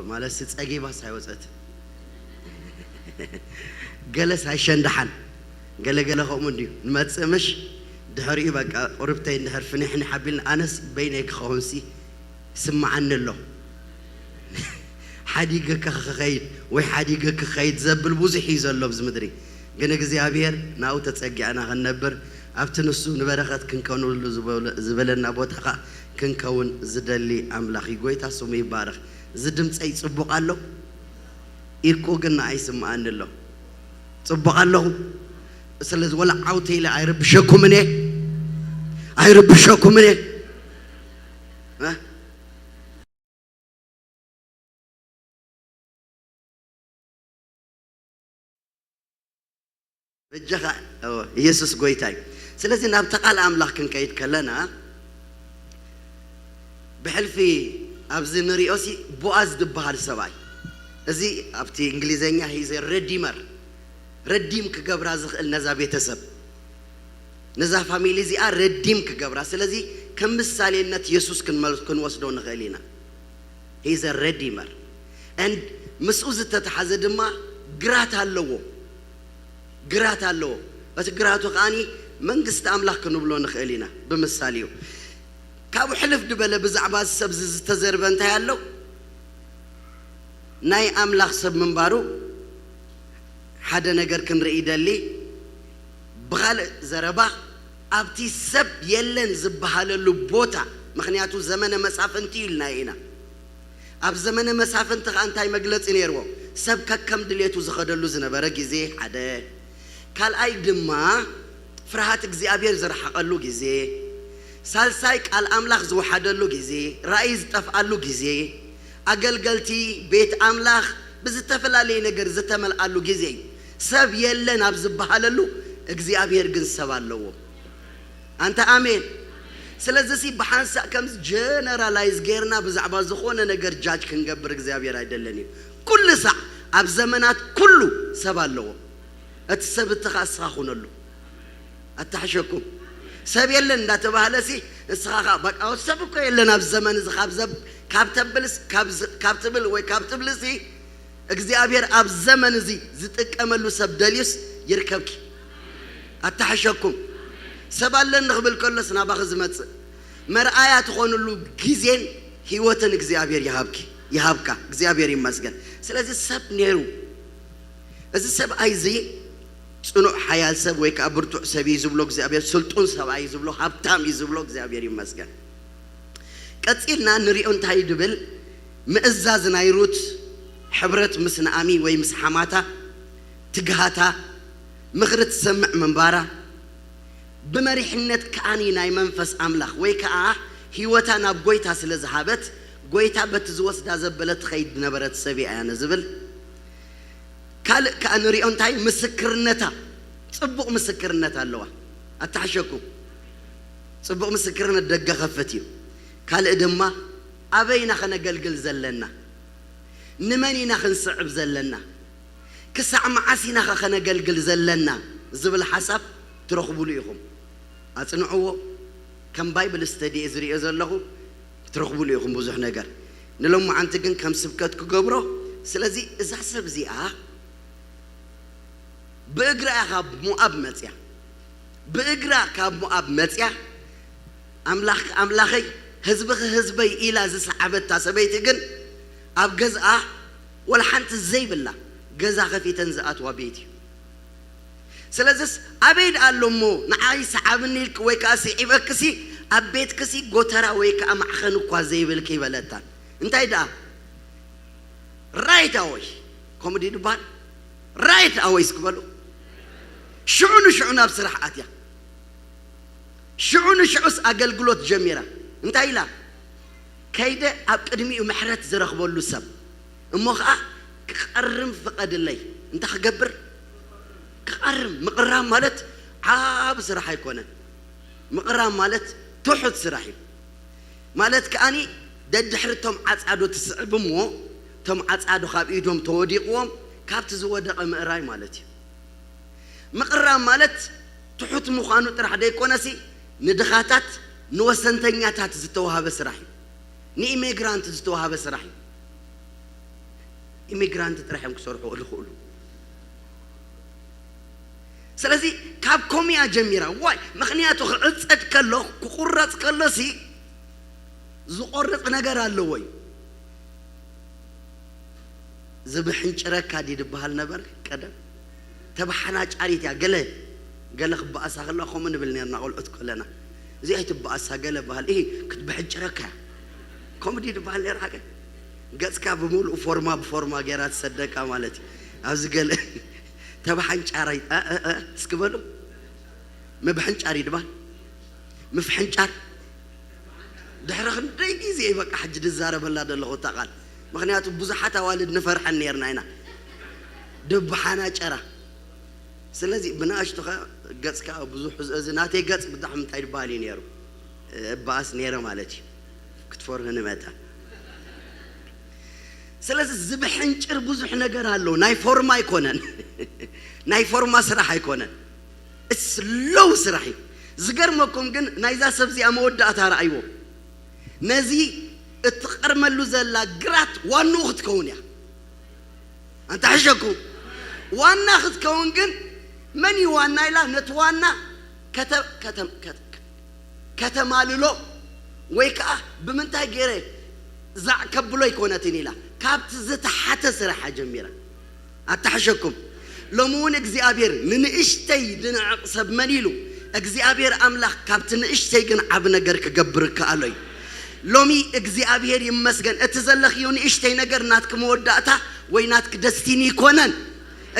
مالس تسأجيبها سايوزت جلس عشان دحن جل خامندي ما تسمش دحري بقى قربتين دحر فني إحنا حابين أنس بينك خونسي سمع عن الله حديقك خيد وحديقك خيد زبل بوزحي زلوا بزمدري جنا جزيابير ناو تتسجع أنا غنبر أبتنسو نبرخت كن كانوا زبلنا بوتها كن كون زدلي أملاخي قويتا سومي بارخ زدمت أي صبق الله إيركو جنا أي سمع عن الله صبق الله سلز ولا عوتي لا عيرب شكو منه عيرب شكو منه ها بجها يسوع قويتاي سلز نبتقال أملاخ كن كيد كلنا بحلفي أبزي نريوسي بواز دبهار سواي أزي أبتي إنجليزية هي زي رديمر رديم كجبر زخ النزا بيتسب نزا فاميلي زي رديم كجبر سلزي كم مثالي نت يسوع كن وصلون غالينا هي زي رديمر and مسؤول تتحزد ما جرات هاللو بس جراتو قاني من قست أملاك كنو بلون غالينا بمثاليو كابو حلف دبل بزعباز سبز تزربن تهالو ناي أملاخ سب من بارو حدا نجر كن رئيدالي بغال زربا أبتي سب يلن زبهالو بوتا مخنياتو زمن مسافنتي لناينا أب زمن مسافنتك أنتاي مجلس إنيرو سب كم دليتو زخدلو زنبرة جزء حدا كال أي دما فرحات እግዚአብሔር زرحقلو جزء سالسايك الأملاخ زو حدلو جزي رئيس تفعلو جزي أقلقلتي بيت أملاخ بزتفل علي نجر زتمل علو جزي سب يلن أبزبها للو اجزي أبير جن سوالو أنت آمين سلزسي بحانسا كم جنرالايز غيرنا بزعبا زخونا نجر جاج كنجبر اجزي أبير هيدلني كل ساعة أبزمنات كله سوالو أتسبت خاصة خونلو أتحشكم سب يلن لا تبهلسي اسخا بقى وسبكو يلنا بزمن زخاب كابتبلس كابتبل ወይ كابتبلسي እግዚአብሔር ኣብ ዘመን እዚ ዝጥቀመሉ ሰብ ደልዩስ ይርከብኪ አታሐሸኩም ሰባለን ንኽብል ከለስ ናባኽ ዝመጽእ መርአያ ትኾንሉ ጊዜን ህይወትን እግዚአብሔር ይሃብካ እግዚአብሔር ይመስገን ስለዚህ ሰብ ነሩ እዚ ሰብ አይዚ ጽኑዕ ሓያል ሰብ ወይ ከብርቱዕ ሰብ ይዝብሎ እግዚአብሔር ስልጡን ሰብ ይዝብሎ ሀብታም ይዝብሎ እግዚአብሔር ይመስገን ቀጽልና ንሪኦ እንታይ ድብል ምእዛዝ ናይሩት حبرت مسنا أمي ويمس حماتا تجهاتا مخرت سمع منبارا بمريحنة كأني ناي منفس أملاخ ويكا هيوتا نبغيتا سلزهابت غويتا بتزوس دازبلت خيد نبرت سبي أنا زبل كأن ريون تاي مسكرنتا صبق مسكرنتا اللوا أتحشكو صبق مسكرنتا دقة خفتيو قال إدما أبينا خنا قلقل زلنا نمانينا خنصعب زلنا كسع معاسينا خنا قلقل زلنا زبل حسب ترخبوا ليهم أتصنعوا كم بايبل استدي إزري إزرله ترخبوا ليهم بزح نجار نلوم عنتكن كم سبكت كجبره سلزي إذا حسب زي بإجراء خاب مؤاب متيا بإجراء خاب مؤاب متيا أملاخي هزبي إلى زي صعبت تاسبيتكن أب جزء ولا حنت الزي بالله جزء خفي تنزأت وبيتي سلازس أبيد قال له مو نعايس عبني ويكاسي إبكسي أبيت كسي قطرة ويك أم أخنو قازي بالكي بلدان أنت إذا رايت أوي كوميدي دبان رايت أوي سكبلو شعون بصراحة أتيا شعون شعوس أقل قلوت جميرة أنت إلا كيدا أقدمي ومحرت زرخ بولو سب أمخا كقرم فقد اللي أنت خجبر كقرم مقرام مالت عاب سرحي كونه مقرام مالت تحت سرحي مالت كأني دد حرتهم عصادو تسعب مو تم عصادو خاب إيدهم توديقهم كابت زودق مقراي مالتي مقرام مالت تحت مخانو ترح دي كونسي ندخاتات نوسنتنياتات زتوها بسرحي ني إيميغرانت زتوها بسرحي إيميغرانت ترحم كسرحو الخولو سلازي كاب كوميا جميرة واي مخنياتو خلصت كله كقرص كلسي زقرص نجار اللوي زبحن شركة دي دبهال نبر كذا تبحنا شاريتيا قال خبأ ساغلا خمن بالنير نقول أتكلنا زي أي تبقى ساغلا بهال إيه كنت بحن شركة كوميدي دبهال نير حاجة قص كابمول بفورما غيرات صدقة مالتي عاوز قال تبحن شاري اسكبلو ما بحن شاري دبال ما فحن شار دحرخن داي زي بقى حج دزاره بلا دلو تقال مخنياتو بزحات والد نفرح نيرنا هنا دبحانا شرا سلازي بناشتو قص كا بزح ازناتي قص بدحم تاي بالي نيرو باس نيرو مالتي كتفور هنا متى سلازي زبحن شر بزح نجر هالو ناي فورما يكونن ناي فورما سرح يكونن اسلو سرحي زقرمكم جن نايزا سبزي امود اتار ايوه نزي اتقرملو زلا قرات وانو اخت كونيا انت حشكو وانا اخت كون جن مني وانا الا نتوانا كتماللو ويكا بمنتا غيري زع كبلو يكونتني لا كابت زتحت سرحه جميره اتحشكم لمون እግዚአብሔር ንንእሽተይ ድንዕቅሰብ መኒሉ እግዚአብሔር አምላክ ካብት ንእሽተይ ግን ዓብ ነገር ክገብርከ አለይ ሎሚ እግዚአብሔር ይመስገን እትዘለኽ ይሁን ንእሽተይ ነገር ናትክ መወዳእታ ወይ ናትክ ደስቲኒ ይኮነን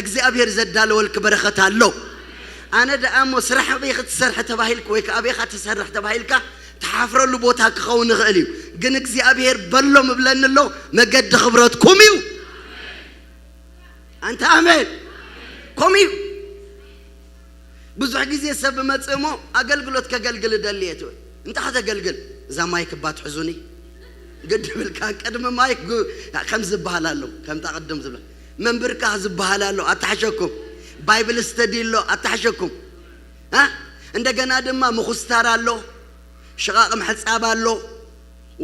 እግዚአብሔር ዘዳለወልክ በረኸት አሎ አነ ደአሞ ስራሕ በይኽ ትሰርሕ ተባሂልክ ወይ ከአበይኻ ተሰርሕ ተባሂልካ ተሓፍረሉ ቦታ ክኸውን ይኽእል እዩ ግን እግዚአብሔር በሎም ብለንሎ መገዲ ክብረትኩም እዩ አንተ አሜን كومي بزح جزية سب ما تسمو أقلقلت كقلقل دليته أنت حتى قلقل إذا مايك بات حزوني قدم الكان قدم مايك كم زبها له كم تقدم زبها من بركة زبها له أتحشكم بايبل استدي له أتحشكم ها عند جناد ما مخستار له شقاق محصاب አለው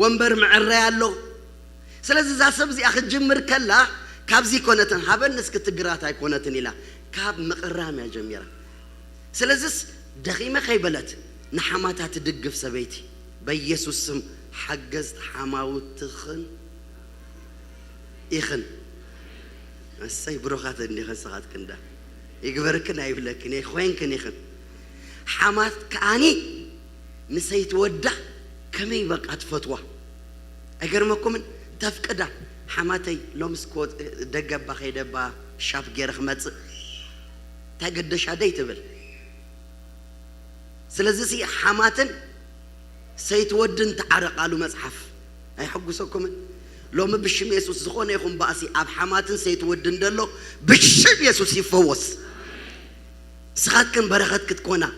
ወንበር معرያ አለው ስለዚህ ዛ ሰብ እዚ አخ ጅምር ከላ ካብዚ ኮነትን ሀበን እስክትግራት አይኮነትን ኢላ ካብ መቅራም ያጀምራ ስለዚህ ደኺመ ኸይበለት ንሐማታ ትድግፍ ሰበይቲ በኢየሱስ ስም حجز حماوتخن إخن السي بروخات اللي خسرت كندا يقبركن أيبلكن يخوين كن إخن حمات كأني نسيت ودع كمي بقى فتوى أجرمكم تفقد حماتي لو مسكوت دقة بخي دبا شاف جرخ مت تقدش هدي تبل سلزسي حماتن سيتودن تعرق قالوا مصحف اي حقسكم لو ما بشم يسوس زخونه يكون باسي اب حماتن سيتودن دلو بشم يسوس يفوس سخاتكن برخت كتكونا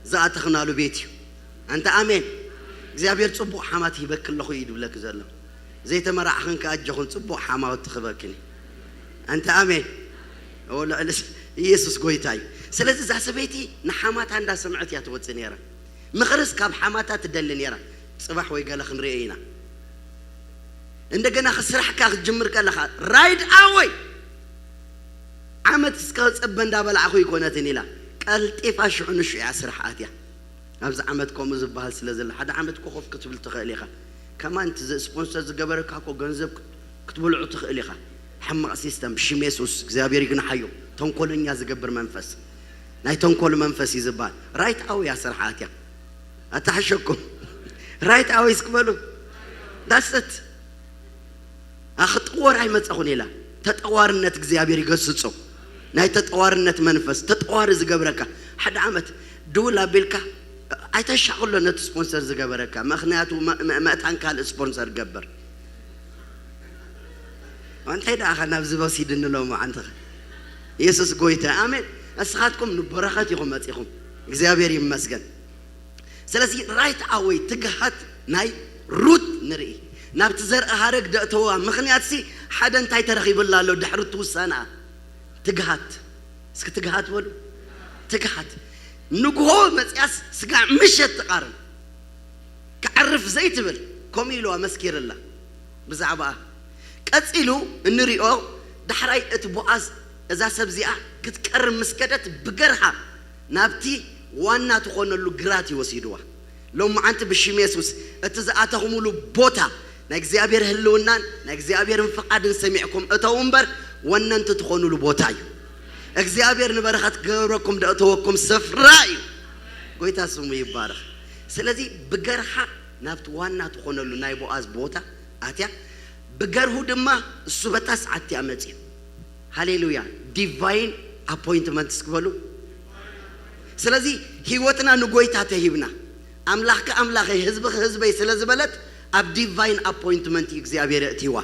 زاتخنا له بيتي انت امين እግዚአብሔር ጽቡቅ حمات ይበክልኹ ይድብለክ ዘሎ ዘይተመራሕን ካጀኹን ጽቡቅ حمات ትخبكني انت امين ወላ ኢየሱስ ጎይታይ ስለዚህ ዛሰበይቲ ንሐማት አንዳ ሰምዕት ያተወጽ ነራ مخرس كاب حماتات تدلن يرى صباح ويقال خن رئينا عندنا خسرح كاخ جمر قال لها رايد اوي عمت سكال صبن دابل اخو يكونتني لا قال طيفاش عنش يا سرحاتيا ابز عمتكم زبال سلازل حدا عمتكم خوف كتبل تخيليخا كمان سبونسر زغبرك اكو غنزب كتبلعو تخيليخا حمق سيستم بشميسوس እግዚአብሔር ይግናሐዩ ተንኮለኛ ዝገብር መንፈስ ናይ ተንኮል መንፈስ ይዝባል رايت اوي يا سرحاتيا أتحشكم رايت أو يسكبلوا دست أخطور أي متأخوني لا تطوار النت جزيابير يقصصوا ناي تطوار النت منفس تطوار زجبرك حد عمت دولا بيلكا أي تشغل له نت سبونسر زجبرك ما خناته ما تعنك على سبونسر جبر وأنت هيدا أخذنا بزبا سيدنا لو ما عنده يسوس قويته آمين أسخاتكم نبرخاتكم ماتيكم جزيابير يمسكن سلسي رايت أوي تجهت ناي روت نري نبت زرع هارك دقتوا مخنيات سي حدا انتاي ترخيب الله لو دحرتو سنة تجهت سك تجهت ولو تجهت نقول مسياس سقع مشت تقارن كعرف زيت بل كوميلو مسكير الله بزعبا كتسيلو النريو دحراي اتبواز إذا سبزيا كتكرم مسكدت بقرها نبتي وانا تخون له جراتي وسيدوا لو ما أنت بشيميسوس اتزعتهم له بوتا نجزيابير هلونان نجزيابير فقد نسمعكم اتومبر وانا انت تخون له بوتاي እግዚአብሔር ንበረኸት ገብረኩም ደእተወኩም ስፍራይ ጎይታ ስሙ ይባረክ ስለዚህ በገርሃ ናብት ዋና ተኾነሉ ናይ ቦአዝ ቦታ አትያ በገርሁ ድማ እሱ በታስዓት ያመጽ ሃሌሉያ ዲቫይን አፖይንትመንት ስክበሉ ስለዚህ ህይወትና ንጎይታ ተሂብና አምላክ አምላክ ህዝበይ ስለዝበለት አብ ዲቫይን አፖይንትመንት እግዚአብሔር እቲዋ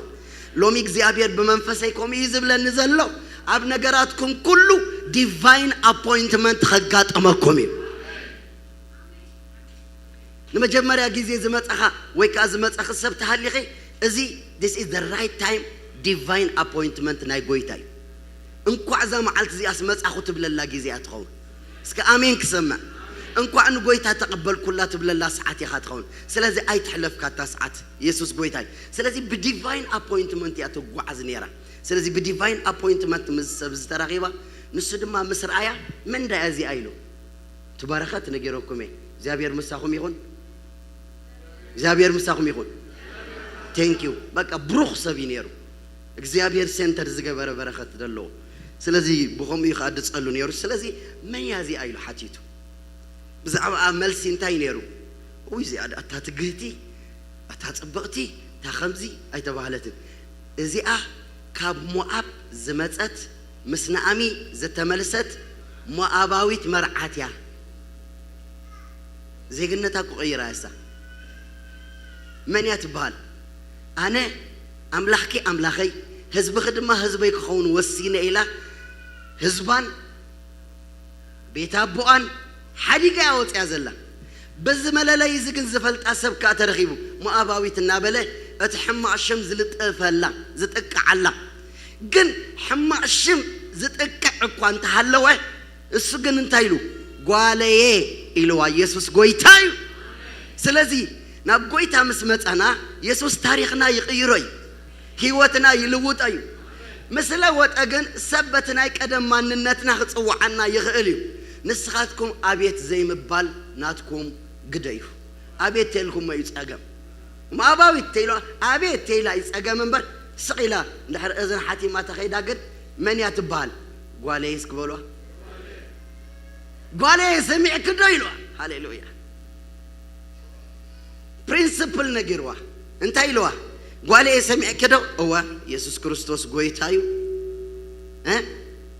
ሎሚ እግዚአብሔር በመንፈሳይ ኮሚ ይዝብለን ዘለው አብ ነገራትኩም ኩሉ ዲቫይን አፖይንትመንት ኸጋጠመኩም ለመጀመሪያ ጊዜ ዝመጻኻ ወይ ካዝ መጻኽ ሰብት ሃሊኺ እዚ this is the right time divine appointment ናይ ጎይታይ እንኳዕ ዛ መዓልት እዚ አስመጻኹ ትብለላ ጊዜ አትኸው እስከ አሜን ክሰማ እንኳዕ ንጎይታ ተቀበልኩላ ትብለላ ሰዓት ይኻ ትኸውን ስለዚህ አይትሕለፍካ ታ ሰዓት ኢየሱስ ጎይታይ ስለዚህ በዲቫይን አፖይንትመንት ያተጓዓዝ ነራ ስለዚህ በዲቫይን አፖይንትመንት ምሰብ ዝተራኺባ ንሱ ድማ ምስርአያ ምን ዳያዚ አይሉ ተባረከት ነገረኩም እግዚአብሔር ምሳኹም ይሁን እግዚአብሔር ምሳኹም ይሁን ቴንክ ዩ በቃ ብሩኽ ሰብ ይነሩ እግዚአብሔር ሴንተር ዝገበረ በረከት ደለው ስለዚህ ብኹም ይኻድ ጸሉ ነሩ ስለዚህ ምን ያዚ አይሉ ሓቲቱ ብዛዕባ መልሲ እንታይ ነሩ ወይ ዚያዳ አታትግህቲ አታጽበቕቲ ታኸምዚ አይተባህለትን እዚኣ ካብ ሞአብ ዝመጸት ምስናአሚ ዘተመልሰት ሞአባዊት መርዓትያ ዜግነታ ቁይራ ያሳ من يتبال أنا أملاكي أملاكي حزب خدمة حزبي كخون وسينة إلى حزبان بيتابوان حديقة أوت يازلا بزملا لا يزكن زفلت أسب كاترخيبو ما أباويت النابلة أتحمى الشمس زلتقفلا زتك على جن حمى الشمس زتك عقوان تحلوه السجن انتايلو قال إيه إلوا يسوس قويتايو ስለዚህ ናብ ጎይታ ምስ መጻና ኢየሱስ ታሪኽና ይቕይሮይ ህይወትና ይልውጠዩ ምስለ ወጠግን ሰበትናይ ቀደም ማንነትና ክጽዋዓና ይኽእል እዩ ንስኻትኩም አቤት ዘይምባል ናትኩም ግደዩ አቤት ተልኩም ይጸገም ማባዊት ተይሎ አቤት ተይላ ይጸገም እንበር ስቂላ እንድሕር እዝን ሓቲማ ተኸይዳ ግን መን ያ ትበሃል ጓሌስ ክበሏ ጓሌ ሰሚዕ ክዶ ኢልዋ ሃሌሉያ ፕሪንሲፕል ነጊርዋ እንታይ ኢልዋ ጓሌ ሰሚዕ ክዶ እዋ ኢየሱስ ክርስቶስ ጎይታዩ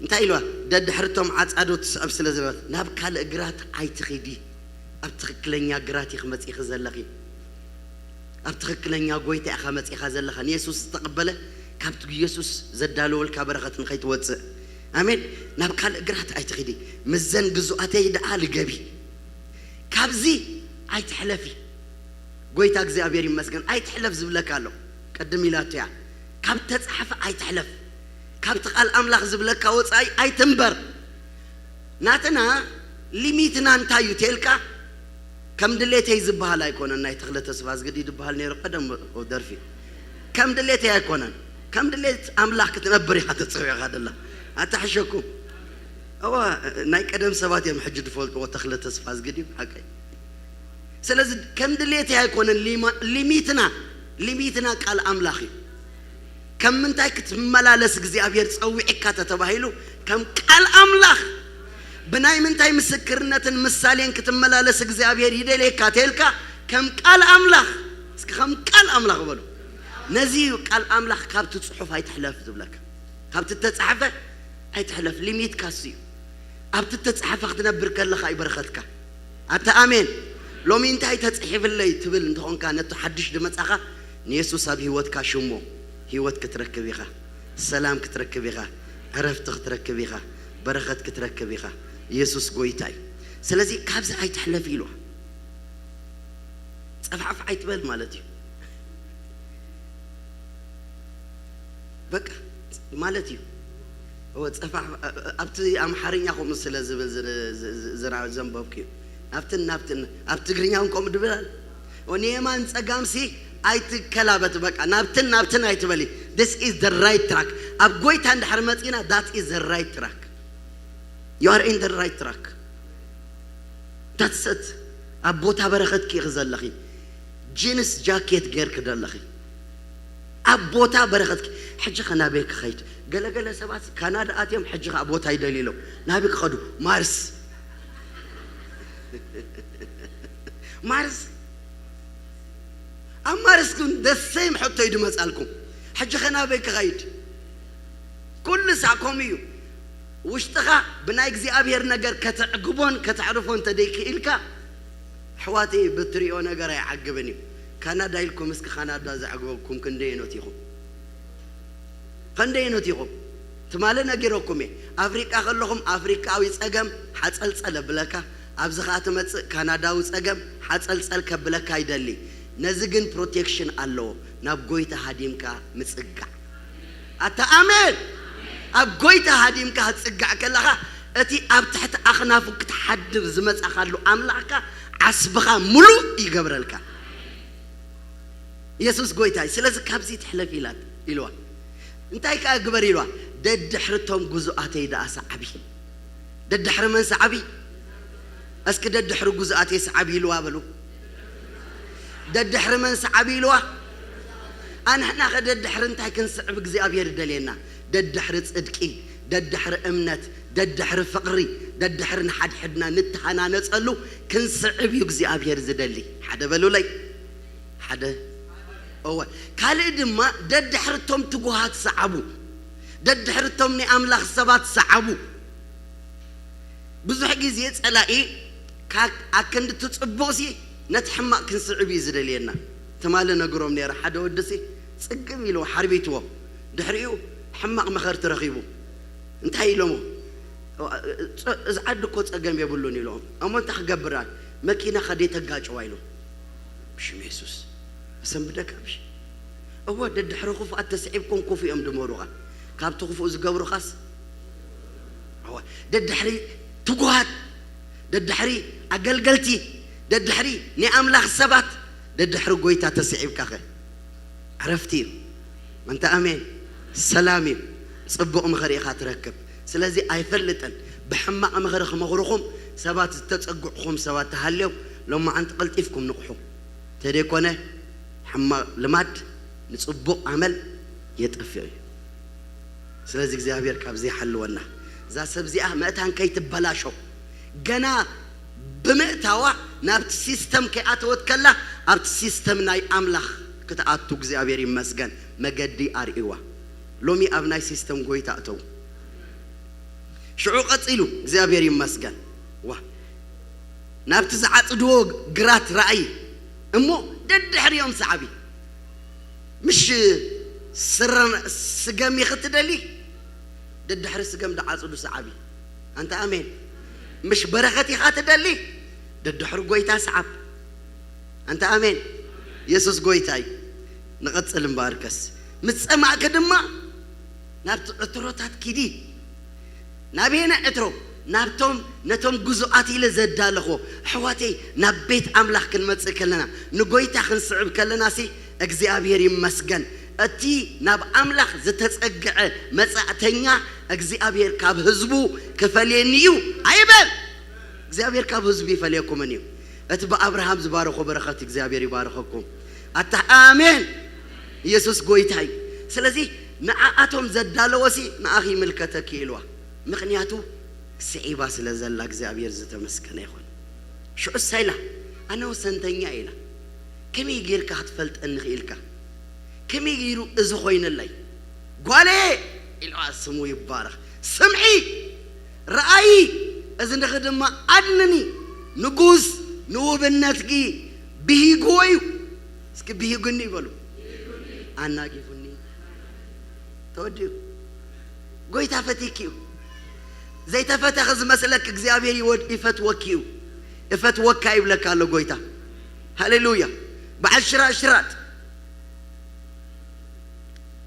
እንታይ ኢልዋ ደድሕርቶም ዓጻዶት ሰብ ስለ ዝለበት ናብ ካልእ ግራት ኣይትኺዲ ኣብ ትኽክለኛ ግራት ይኽመጽኢኽ ዘለኺ ኣብ ትኽክለኛ ጎይታ ኢኻ መጽኢኻ ዘለኻ ንኢየሱስ ዝተቐበለ ካብቲ ኢየሱስ ዘዳለወልካ በረኸት ንኸይትወፅእ አሜን ናብ ካልእ ግራት ኣይትኺዲ ምዘን ግዙኣተይ ደኣ ልገቢ ካብዚ ኣይትሕለፊ ጎይታ እግዚአብሔር ይመስገን ኣይትሕለፍ ዝብለካ ኣሎ ቀድም ኢላቶ ያ ካብ ተጻሕፈ ኣይትሕለፍ ካብቲ ቃል ኣምላኽ ዝብለካ ወጻኢ ኣይትንበር ናትና ሊሚትና እንታይ እዩ ተልካ ከም ድሌተይ ዝበሃል ኣይኮነን ናይ ተኽለ ተስፋ ዝግዲድ ዝበሃል ነይሩ ቀደም ደርፊ ከም ድሌተይ ኣይኮነን ከም ድሌት ኣምላኽ ክትነብር ኢኻ ተፅውዕኻ ደላ ኣታሕሸኩም እዋ ናይ ቀደም ሰባት እዮም ሕጂ ድፈልጥዎ ተኽለ ተስፋ ዝግዲድ ሓቀይ ስለዚ ከም ድሌተይ ኣይኮነን ሊሚትና ቃል ኣምላኽ እዩ ከም ምንታይ ክትመላለስ እግዚአብሔር ፀዊዕካ ተባሂሉ ከም ቃል ኣምላኽ بناي من تاي مسكرنة مسالين كتملالس እግዚአብሔር ይደለካ ተልካ ከም ቃል አምላኽ እስከ ከም ቃል አምላኽ በሉ ነዚህ ቃል አምላኽ ካብት ጽሑፍ አይተحلف ዝብለካ ካብት ተጻሕፈ አይተحلف ሊሚት ካስዩ ኣብት ተጻሕፈ ክትነብር ከለኻ ይበረኸትካ አታ አሜን ሎሚ እንታይ ተጽሕፍለይ ትብል እንትኾንካ ነቱ ሓድሽ ድመጻኻ ንኢየሱስ ኣብ ህይወትካ ሽሞ ህይወት ክትረክብ ኢኻ ሰላም ክትረክብ ኢኻ ዕረፍት ክትረክብ ኢኻ በረኸት ክትረክብ ኢኻ ኢየሱስ ጎይታይ ስለዚህ ካብዚ ኣይትሕለፍ ኢልዋ ጸፋፍ ኣይትበል ማለት እዩ በቃ ማለት እዩ هو ጸፋፍ ኣብቲ ኣምሓርኛ ኹም ስለ ዝብል ዘንበብክ እዩ ናብትን ኣብ ትግርኛውን ቆም ድብል ወኔማን ጸጋምሲ ኣይትከላበት በቃ ናብትን ኣይትበሊ this is the right track ኣብ ጎይታ እንድሕር መጺና that is the right track you are in the right track that's it أبوتا برخت كي غزلخي جينس جاكيت غير كدلخي أبوتا برخت حجة خنا بيك خيت قال سبات كندا أتيم حجة أبوتا يدليلو نابيك خدو مارس مارس كن the same حتى يدو مسألكم حجة خنا بيك خيت كل ساعكم يو واشتغى بناي እግዚአብሔር ነገር ከተዕግቦን ከተعرفون ተደይክ ኢልካ حواتي بتريو ነገር አይعግብኒ ካናዳ ኢልኩም እስከ ካናዳ ዘዕግበኩም ክንደይኖት ይኹም ትማለ ነገርኩም አፍሪካ ከለኹም አፍሪካዊ ጸገም ሓጸልጸለ ብለካ ኣብዚ ኻት መጽእ ካናዳዊ ጸገም ሓጸልጸል ከብለካ አይደሊ ነዚ ግን ፕሮቴክሽን አለው ናብ ጎይታ ሃዲምካ ምጽጋ አታ አሜን ኣብ ጎይታ ሃዲምካ ጽጋዕ ከለኻ እቲ ኣብ ትሕቲ ኣኽናፉ ክትሓድር ዝመጻኻሉ ኣምላኽካ ዓስብኻ ሙሉ ይገብረልካ ኢየሱስ ጎይታይ ስለዚ ካብዚ ትሕለፍ ኢልዋ እንታይ ከ ግበር ኢልዋ ደድሕርቶም ጉዙኣተይ ደኣ ሰዓቢ ደድሕር መን ሰዓቢ እስኪ ደድሕር ጉዙኣተይ ሰዓቢ ኢልዋ በሉ ደድሕር መን ሰዓቢ ኢልዋ ኣንሕና ከደድሕር እንታይ ክንስዕብ እግዚአብሔር ደልየና ደድሕር ጽድቂ ደድሕር እምነት ደድሕር ፍቅሪ ደድሕር ንሓድሕድና ንተሃናነጸሉ ክንስዕብ እዩ እግዚአብሔር ዝደሊ ሓደ በሉለይ ሓደ أو كالي دما ددحرتم تجوهات صعبو ددحرتم ني أملاخ سبات صعبو بزح جزيت ألاقي كاك أكند تتصبوسي نتحمق كنسعبي زدلينا تمالنا قروم نير حدا ودسي سقمي له حربيتو دحريو حمق مخر ترخيبو انتهي لهم زعدكو سقم يبلوني لهم أما انت خجبران ماكينة خديتها جاج وايلو بشم يسوس سم بدك أمشي هو ددحر خوف التسعيبكم كوفي أم دموروها كاب تخوفوا زجبرو خاص هو ددحري تقوهات ددحري أقلقلتي ددحري ني أملاخ سبات ددحر قويتا تسعيب كاخي عرفتي أنت أمين سلامي صبق مخريخات ركب سلازي أيفلتن بحماء مخريخ مغرخم سبات تتقعكم سبات تهليو لما أنت قلت إفكم نقحو تريكونا حماء لماد نصبق عمل يتقفي سلازي እግዚአብሔር ካብዚ حلونا ذا سبزي مأتان كي تبلاشو جنا بمئتوا نابت سيستم كي أتوت كلا أبت سيستم ناي أملاخ كتأتو እግዚአብሔር يمسجن مجدي أريوا لومي أبناي سيستم قوي تأتو شعوق أتيلو እግዚአብሔር يمسجن وا نابت زعات دوغ جرات رأي أمو دد حريم صعبي مش سرنا سجم يختدلي دد حرس سجم دعاء صدو صعبي أنت أمين مش بركتي خاتدلي دد حر قويتا صعب أنت أمين يسوس قويتاي نقص المباركس متسمع كدما نابت أتروتات كدي نابينا أترو نابتهم نتهم جزءاتي لزدالخو حواتي نبيت أملاخ كلمة كلنا نقويتا خنصعب كلنا سي እግዚአብሔር ይመስገን እቲ ናብ አምላኽ ዝተጸግዐ መጻዕተኛ እግዚአብሔር ካብ ህዝቡ ከፈልየኒዩ አይበል እግዚአብሔር ካብ ህዝቡ ይፈልየኩምኒ እቲ በአብርሃም ዝባረኹ በረኸት እግዚአብሔር ይባረኸኩም አታ አሜን ኢየሱስ ጎይታይ ስለዚህ ንዓኣቶም ዘዳለወሲ ንኣኺ ምልከተክ ኢልዋ ምኽንያቱ ስዒባ ስለዘላ እግዚአብሔር ዝተመስገነ ይኹን ሽዑ ሳይላ ኣነ ወሰንተኛ ኢላ كمي يجيرك هتفلت أنخ إلك كمي يجيرو إزخوين اللي قالي إلوا سمو يبارك سمعي رأي إذا نخدم ما أدنني نجوز نوب الناتجي به قوي سك به قني قالوا أنا كيفني توديو قوي تفتيكيو زي تفتح خز مسلك إخزابير يود يفتوكيو يفتوكايب لك على قويتا هاليلويا بعشرة عشرات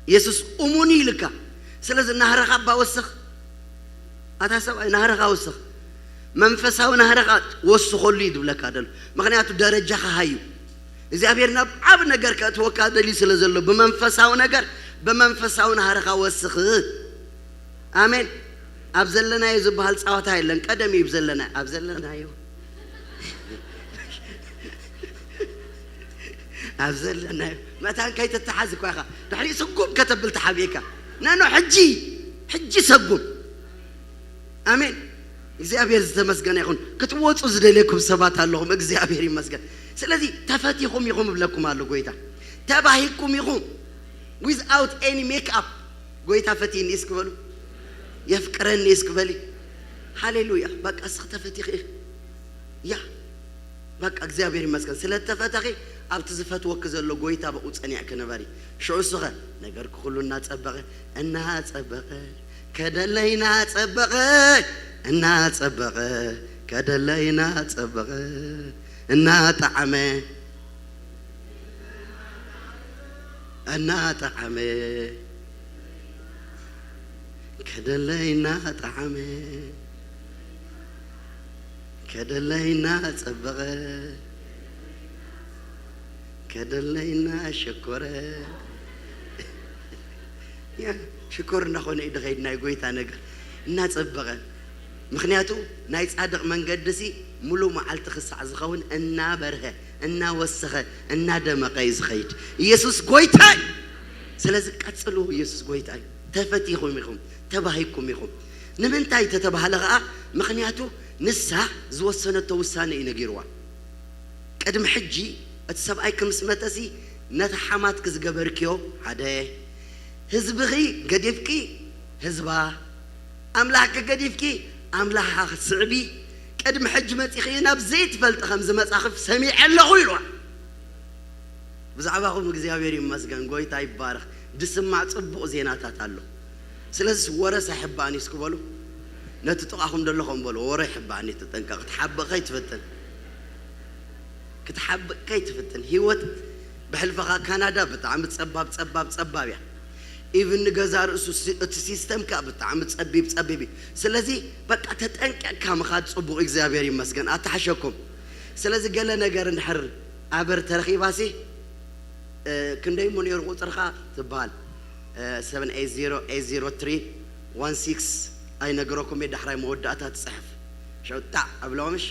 يسوس أموني لك سلز النهر خبا وسخ أتحسب نهر خا وسخ منفسه ونهر خا وسخ الليد لك هذا مغنياتو درجة هايو إذا أبيرنا بعب نجار كاتوكا دلي سلز الله بمنفسه ونجار بمنفسه ونهر خا وسخ آمين أبزلنا يزب هالساعات هاي لن قدمي يبزلنا أبزلنا يو أبزلنا متى كي تتحازك واخا تحلي سقوم كتب التحابيكا نانو حجي سقوم آمين እግዚአብሔር ዝተመስገነ ይሁን ክትወጹ ዝደለኩም ሰባት ኣለኹም እግዚአብሔር ይመስገን ስለዚህ ተፈቲኹም ይኹም ብለኩም አለ ጎይታ ተባሂኩም ይኹም without any makeup ጎይታ ፈቲኒ እስክበሉ يفكرني اسكبلي هاليلويا بقى استفتخي يا بقى እግዚአብሔር ይመስገን ስለተፈተኺ ኣብቲ ዝፈትወክ ዘሎ ጎይታ በኡ ጸኒዕክ ነበሪ ሽዑ ስኸ ነገር ኩሉና ጸበቀ እና ጸበቀ ከደለይና ጸበቀ እና ጸበቀ ከደለይና ጸበቀ እና ጣዕመ እና ጣዕመ كدلينا طعمه كدلينا صبغه كدلينا شكره يا شكرنا خونا يدغيدنا يقويتا نجر እና صبغه مخنياتو ناي صادق منقدسي ملو معلت خصع زخون እና برهه እና وسخه እና دمقه يزخيد يسوس قويتاي ስለዚህ ቀጽሉ ኢየሱስ ጎይታይ ተፈቲኹም ይኹም ተባሂኩም ይኹም ንምንታይ ተተባሃለ ኸኣ ምኽንያቱ ንሳ ዝወሰነቶ ውሳነ እዩ ነጊርዋ ቅድሚ ሕጂ እቲ ሰብኣይ ክምስ መተሲ ነቲ ሓማትክ ዝገበርክዮ ሓደ ህዝብኺ ገዲፍኪ ህዝባ ኣምላኽኪ ገዲፍኪ ኣምላኽኻ ክትስዕቢ ቅድሚ ሕጂ መፂኺ ናብ ዘይትፈልጥ ከም ዝመጻኽፍ ሰሚዐ ኣለኹ ኢልዋ ብዛዕባኹም እግዚአብሔር ይመስገን ጎይታ ይባረኽ ድስማዕ ጽቡቕ ዜናታት ኣሎ ስለዚህ ወረሰ ሕባኒ እስክበሉ ነቲ ጥቓኹም ደለኹም በሉ ወረ ሕባኒ ተጠንቀቕ ክትሓብቕ ከይትፍትን ክትሓብቕ ከይትፍትን ህይወት ብሕልፈኻ ካናዳ ብጣዕሚ ፀባብ እያ ኢቭን ንገዛ ርእሱ እቲ ሲስተምካ ብጣዕሚ ፀቢብ ስለዚህ በቃ ተጠንቀቕካ ምኻድ ጽቡቕ እግዚአብሔር ይመስገን ኣተሓሸኩም ስለዚህ ገለ ነገር እንድሕር ኣበር ተረኺባሲ ክንደይ ሞ ነይሩ ቁፅርኻ ትበሃል 7808031 ኣይነገረኩም እየ ዳሕራይ መወዳእታ ትፅሕፍ ሸውጣዕ ኣብሎምሽ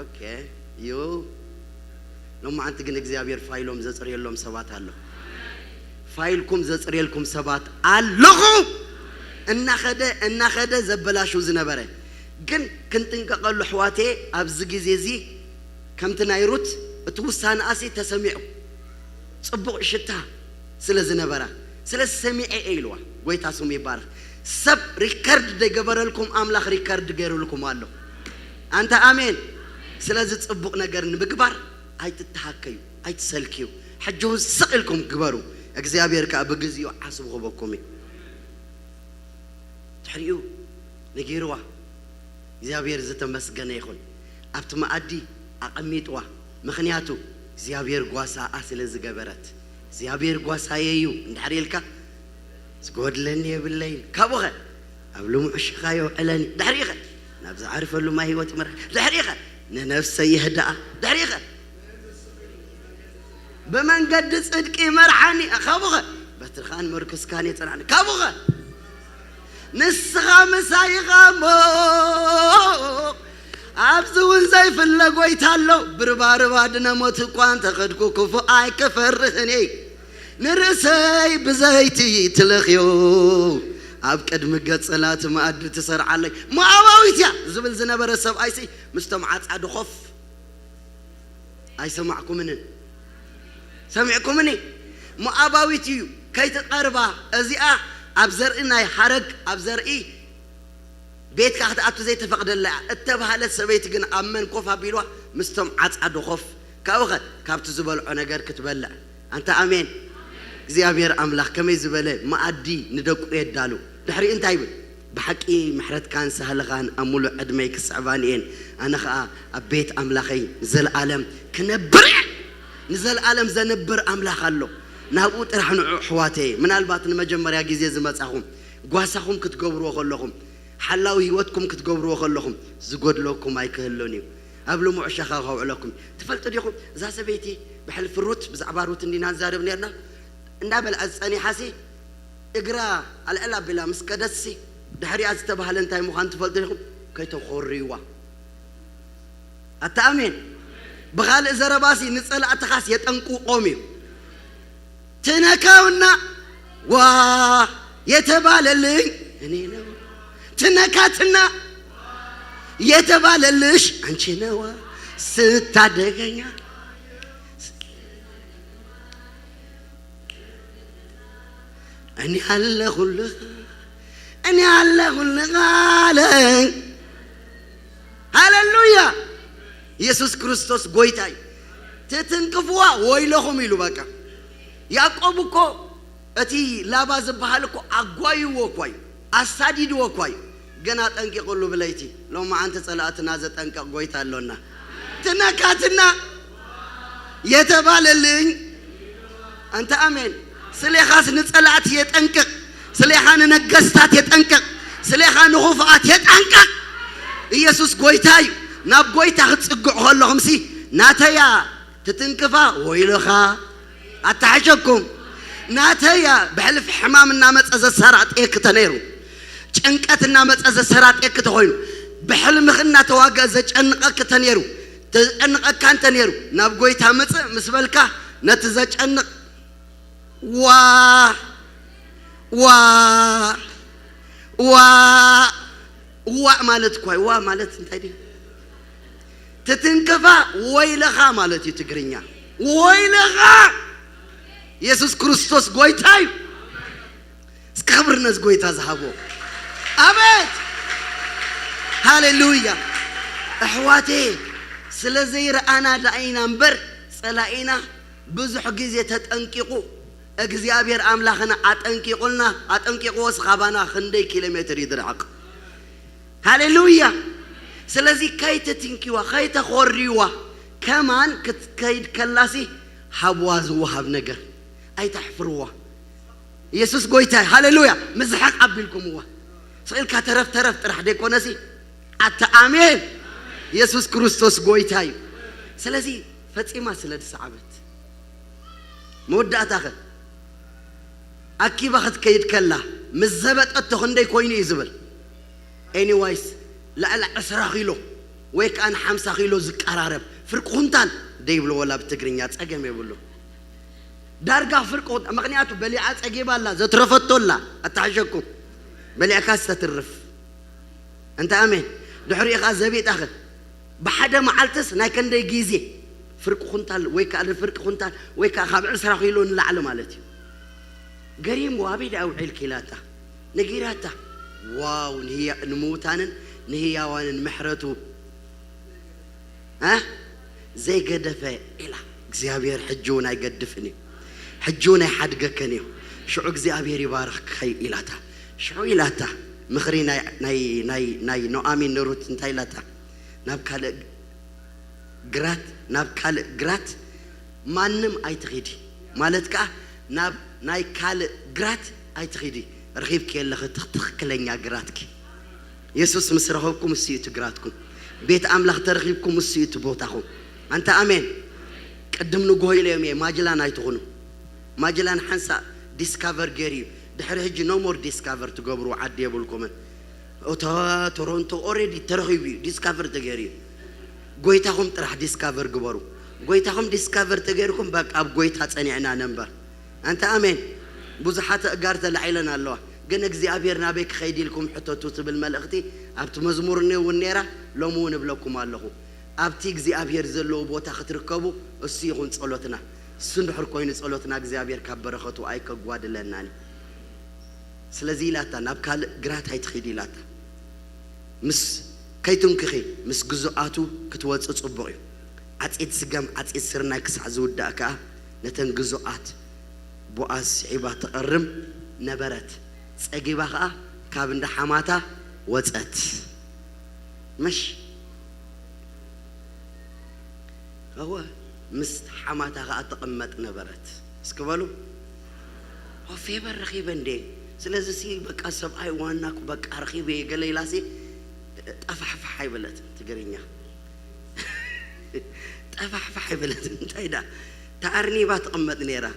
ኦኬ ዩ ሎማዓንቲ ግን እግዚኣብሔር ፋይሎም ዘፅርየሎም ሰባት ኣሎ ፋይልኩም ዘፅርየልኩም ሰባት ኣለኹ እናኸደ ዘበላሹ ዝነበረ ግን ክንጥንቀቐሉ ሕዋቴ ኣብዚ ግዜ እዚ ከምቲ ናይ ሩት እቲ ውሳነ ኣሲ ተሰሚዑ ጽቡቕ ሽታ ስለ ዝነበራ ስለ ሰሚዐ ኢልዋ ጎይታ ስሙ ይባረክ ሰብ ሪከርድ ደገበረልኩም ኣምላኽ ሪከርድ ገይሩልኩም ኣሎ አንተ አሜን ስለዚህ ጽቡቕ ነገር ንምግባር ኣይትተሓከዩ ኣይትሰልኪዩ ሕጂው ስቕልኩም ግበሩ እግዚአብሔር ካ በግዚኡ ሓስብ ኸበኩም ትሕሪኡ ነጊርዋ እግዚአብሔር ዝተመስገነ ይኹን ኣብቲ ማኣዲ ኣቐሚጥዋ ምኽንያቱ እግዚአብሔር ጓሳኣ ስለ ዝገበረት እግዚአብሔር ጓሳየዩ እንድሕሪልካ ዝጎድለኒ የብለይን ካብኸ ኣብ ልሙዕ ሽኻዮ ዕለኒ ድሕሪኸ ናብ ዝዓርፈሉ ማይ ህይወት ይመርሕ ድሕሪኸ ንነፍሰይ ይህዳኣ ድሕሪኸ بمنقد صدقي مرحني خبغه بترخان مركز كان يطلعني كبغه نسخه مسايغمو ابزون زي فلغويتالو برباربا دنموت انكوان تخدكو كفو اي كفرخني نرسي بزيتي تلخيو اب قدم قصلات ماد تسرع علي ما عواويتيا زبل زنبر سب ايسي مستمعات عد خف اي سمعكم منن سمعكم مني مؤاباويتيو كي تقربا ازيا ابزرئنا يحرق ابزرئي بيت كاخت اتو زي تفقد الله اتبهالت سبيت كن امن كوفا بيلوا مستمعات عد خف كاوخت كابت زبلعو نجر كتبلع انت امين እግዚአብሔር አምላክ ከመይ ዝበለ ማአዲ ንደቁ የዳሉ ድሕሪ እንታይ ይብል بحقي محرت كان سهل غان أمولو عدمي كسعبانين أنا خا أبيت أملاخي نزل عالم كنبر نزل عالم زنبر أملاخ الله نهبوت رح حواتي من الباطن مجمر يا جزيز زمتهم قواسهم كتجبروا خلهم حلاوي هوتكم كتجبروا خلهم زجود لكم ما يكهلوني قبل معشخة علىكم تفلت ديكم زاس بيتي بحلف الروت بزعباروت إني نازارب نيرنا نابل أني حاسي اقرا على الألعاب بلا مسكدسي دحري أستبه لنتاي مخان تفلت ديكم كي تخوريوا التأمين بغال زرباسي نسأل أتخاس يتنقو قومي تنكاونا وا يتبال اللي تنكاتنا يتبال الليش أنشي نوا ستا دقيقة أني على خلق أني على خلق علي هاللويا يسوع كريستوس قويتاي تتنكفوا ويلهم يلو بكا يعقوبكو أتي لاباز بحالكو أقوي وقوي أساديد وقوي جنات أنك يقولوا بلايتي لو ما أنت صلاة نازت أنك قويت اللونا تنكاتنا يتبال اللي أنت أمين سليخاس نصلات يتأنك سليخان نجستات يتأنك سليخان نخوفات يتأنك يسوع قويتاي ناب قويتا تصقع خلهم سي ناتيا تتنكفا ويلخا أتعجبكم ناتيا بحلف حمام النامت أزا سرات إيك تنيرو جنكات النامت أزا سرات إيك تخوين بحلم خنا تواقع أزا جنقك تنيرو جنقك كان تنيرو ناب قويتا مسبلكا نتزا جنق وا مالت كوي وا مالت انتايدي تتنكفا ويلخا مالتي تقرينيا ويلخا يسوع كريستوس قويتاي سكبرناس قويتا زهبو أبد هاليلويا أحواتي سلزير أنا دعينا مبر سلاينا بزح جزية تتنكيقو እግዚአብሔር አምላክና አጠንቂቆ ስኻባና ክንደይ ኪሎሜትር ይድርዓቅ ሃሌሉያ ስለዚህ ከይተ ትንኪዋ ከይተ ኾሪዋ ከማን ክትከይድ ከላሲ ሓብዋ ዝወሃብ ነገር ኣይተሕፍርዋ ኢየሱስ ጎይታ ሃሌሉያ ምዝሐቅ አቢልኩምዋ ስኢልካ ተረፍ ጥራሕ ደይኮነሲ ኣተ አሜን ኢየሱስ ክርስቶስ ጎይታ እዩ سلازي فتصيما سلد سعبت مودعتها أكيد بخت كيد كلا مزبط أتخندي كويني يزبل anyways لا 10 كيلو ويك أنا 5 كيلو زكارارب فرق خنتان ديبلو ولا بتقرينيات أجمع يقولوا دارجا فرق مغنياتو بليعات أجيب الله زترفتوا الله أتعجبكم بليعكاس تترف أنت أمين دحري غازبيت أخذ بحدا معلتس نايكن دي جيزي فرق خنتال ويك أنا فرق خنتال ويك أخاب 10 كيلو نلعلو مالتي قريم وابيد أو عالكيلاتا نجيراتا واو نهي نموتان نهي وان محرتو ها زي قدفة إلا እግዚአብሔር حجونا يقدفني حجونا يحدقكني شو እግዚአብሔር يبارك خي إلاتا شو إلاتا مخري ناي نوامي نروت انتا إلاتا نابكال جرات مانم أي تغيدي مالتك ناي كال جرات أي تغيدي رغيب كي اللي تخكلنيا جراتك يسوس مسرحوكم السيئة جراتكم بيت أملاخ ترغيبكم السيئة بوتاكم أنت أمين قدم نقول اليوم ماجلان أيتغنو ماجلان حنسا ديسكافر جيري دحر هجي نو مور ديسكافر تقبروا عدي يقولكم أوتا تورونتو أوريدي ترغيبي ديسكافر تجيري قويتاهم ترح ديسكافر قبروا قويتاهم ديسكافر تجيركم باك أب قويتها تصنيعنا نمبر أنت أمين بوزحات أقارت لعيلنا الله قلنا እግዚአብሔር ናቤክ خيدي لكم حطوتو بالملأختي أبت مزمورني والنيرة لومون بلوكم الله أبتي እግዚአብሔር زلو بوتا ختركبو السيغون تصلوتنا سندحر كوين تصلوتنا እግዚአብሔር كبرخطو أي كقواد لناني سلازي لاتا نابكال قرات هاي تخيدي لاتا مس كيتون كخي مس قزوعاتو كتوات تصبعي عطيت سقام عطيت سرنا كسع زود داكا نتن قزوعات بوأس عبات تقرم نبرت سأجيبها كابن حماتا وزت مش هو مست حماتا غاتقمت نبرت اسكبلو هو في برخيب عندي سلازي سي بقى سبعي واناك بقى رخيبي قالي لاسي طفحفحي بلت تقرينيا طفحفحي بلت انتيدا تعرني باتقمت نيرا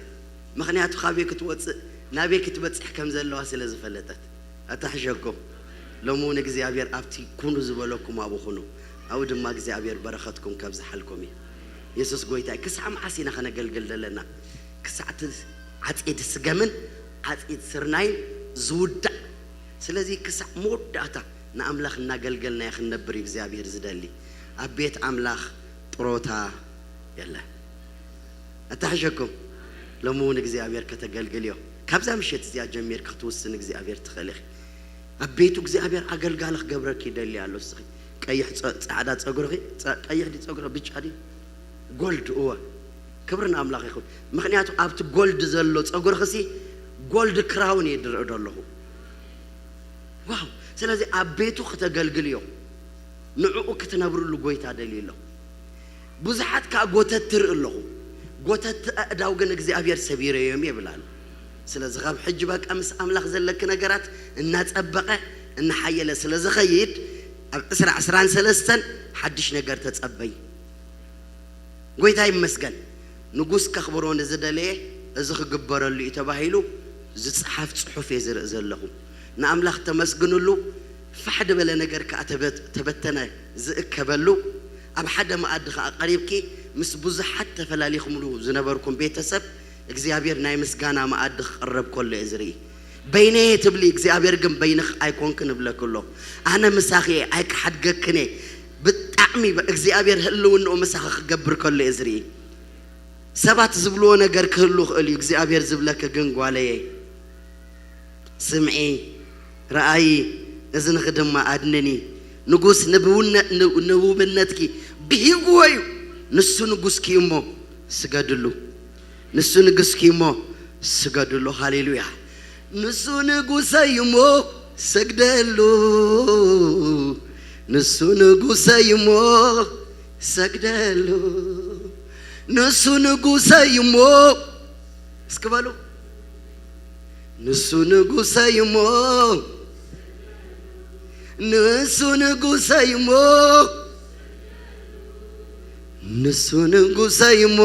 مخنياتو خابيك توص نابيك تبصح كم زلوا سلازي فلتت أتحجكم لومون እግዚአብሔር أبتي كونوا زبلكم أبو خنو أو دم እግዚአብሔር بركتكم كبز حالكم يسوس قويتاي كسع معسينا خنا قلقل لنا كسعت عتيد السجمن عتيد سرناي زودة سلازي كسع موداتا نأملاخ نقلقلنا يا خن نبري እግዚአብሔር زدلي أبيت أملاخ طروتا يلا أتحجكم لومون እግዚአብሔር كتقلقليو كابزا مشيت زي جمير كتوسن እግዚአብሔር تخليخ أبيتو እግዚአብሔር أقلقالخ قبرك يدلي على السخي كيح عادة صقرخي كيح دي صقرخ بيجادي جولد هو كبرنا أملاخ يخون مخنياتو أبت جولد زلوا صقرخسي جولد كراون يدر الله واو سلازي أبيتو ختقلقليو نعو كتنبر له قويتا دليله بزحات كأقوتت تر الله قوتت داوغن እግዚአብሔር سبيره يوم يبلال سلازي غاب حجبك أمس أملاخ زلك نجارات الناس أبقى إن حيله سلازي خيد أسرع أسران سلستن حدش نجار تتأبي قويت هاي مسكن نقص كخبرون زدليه أزخ جبر اللي يتباهيلو زت صحف صحف يزرق زلهم نأملاخ تمسكن له فحد بلا نجار كأتبت تبتنا زق بلو أب حدا ما أدخل قريبكي مسبوز حتى فلا ليخملو زنبركم بيتسب እግዚአብሔር ናይ ምስጋና ማዕድ ቀረብ ኮለ እዝሪ በይኔ ትብሊ እግዚአብሔር ግን በይንኽ ኣይኮንክን ብለክሎ ኣነ ምሳኺ ኣይክሓድገክኔ ብጣዕሚ እግዚአብሔር ህልውንኡ ምሳኺ ክገብር ኮለ እዝሪ ሰባት ዝብልዎ ነገር ክህሉ ክእል እግዚአብሔር ዝብለከ ግን ጓለየ ስምዒ ረአይ እዝንኽ ድማ ኣድነኒ ንጉስ ንቡብነትኪ ብሂጉወዩ ንሱ ንጉስኪ እሞ ስገድሉ نسون قسكيمو سجدلو هاليلويا نسون قسيمو سجدلو نسون قسيمو سجدلو نسون قسيمو اسكبالو نسون قسيمو نسون قسيمو ንሱ ንጉሰይሞ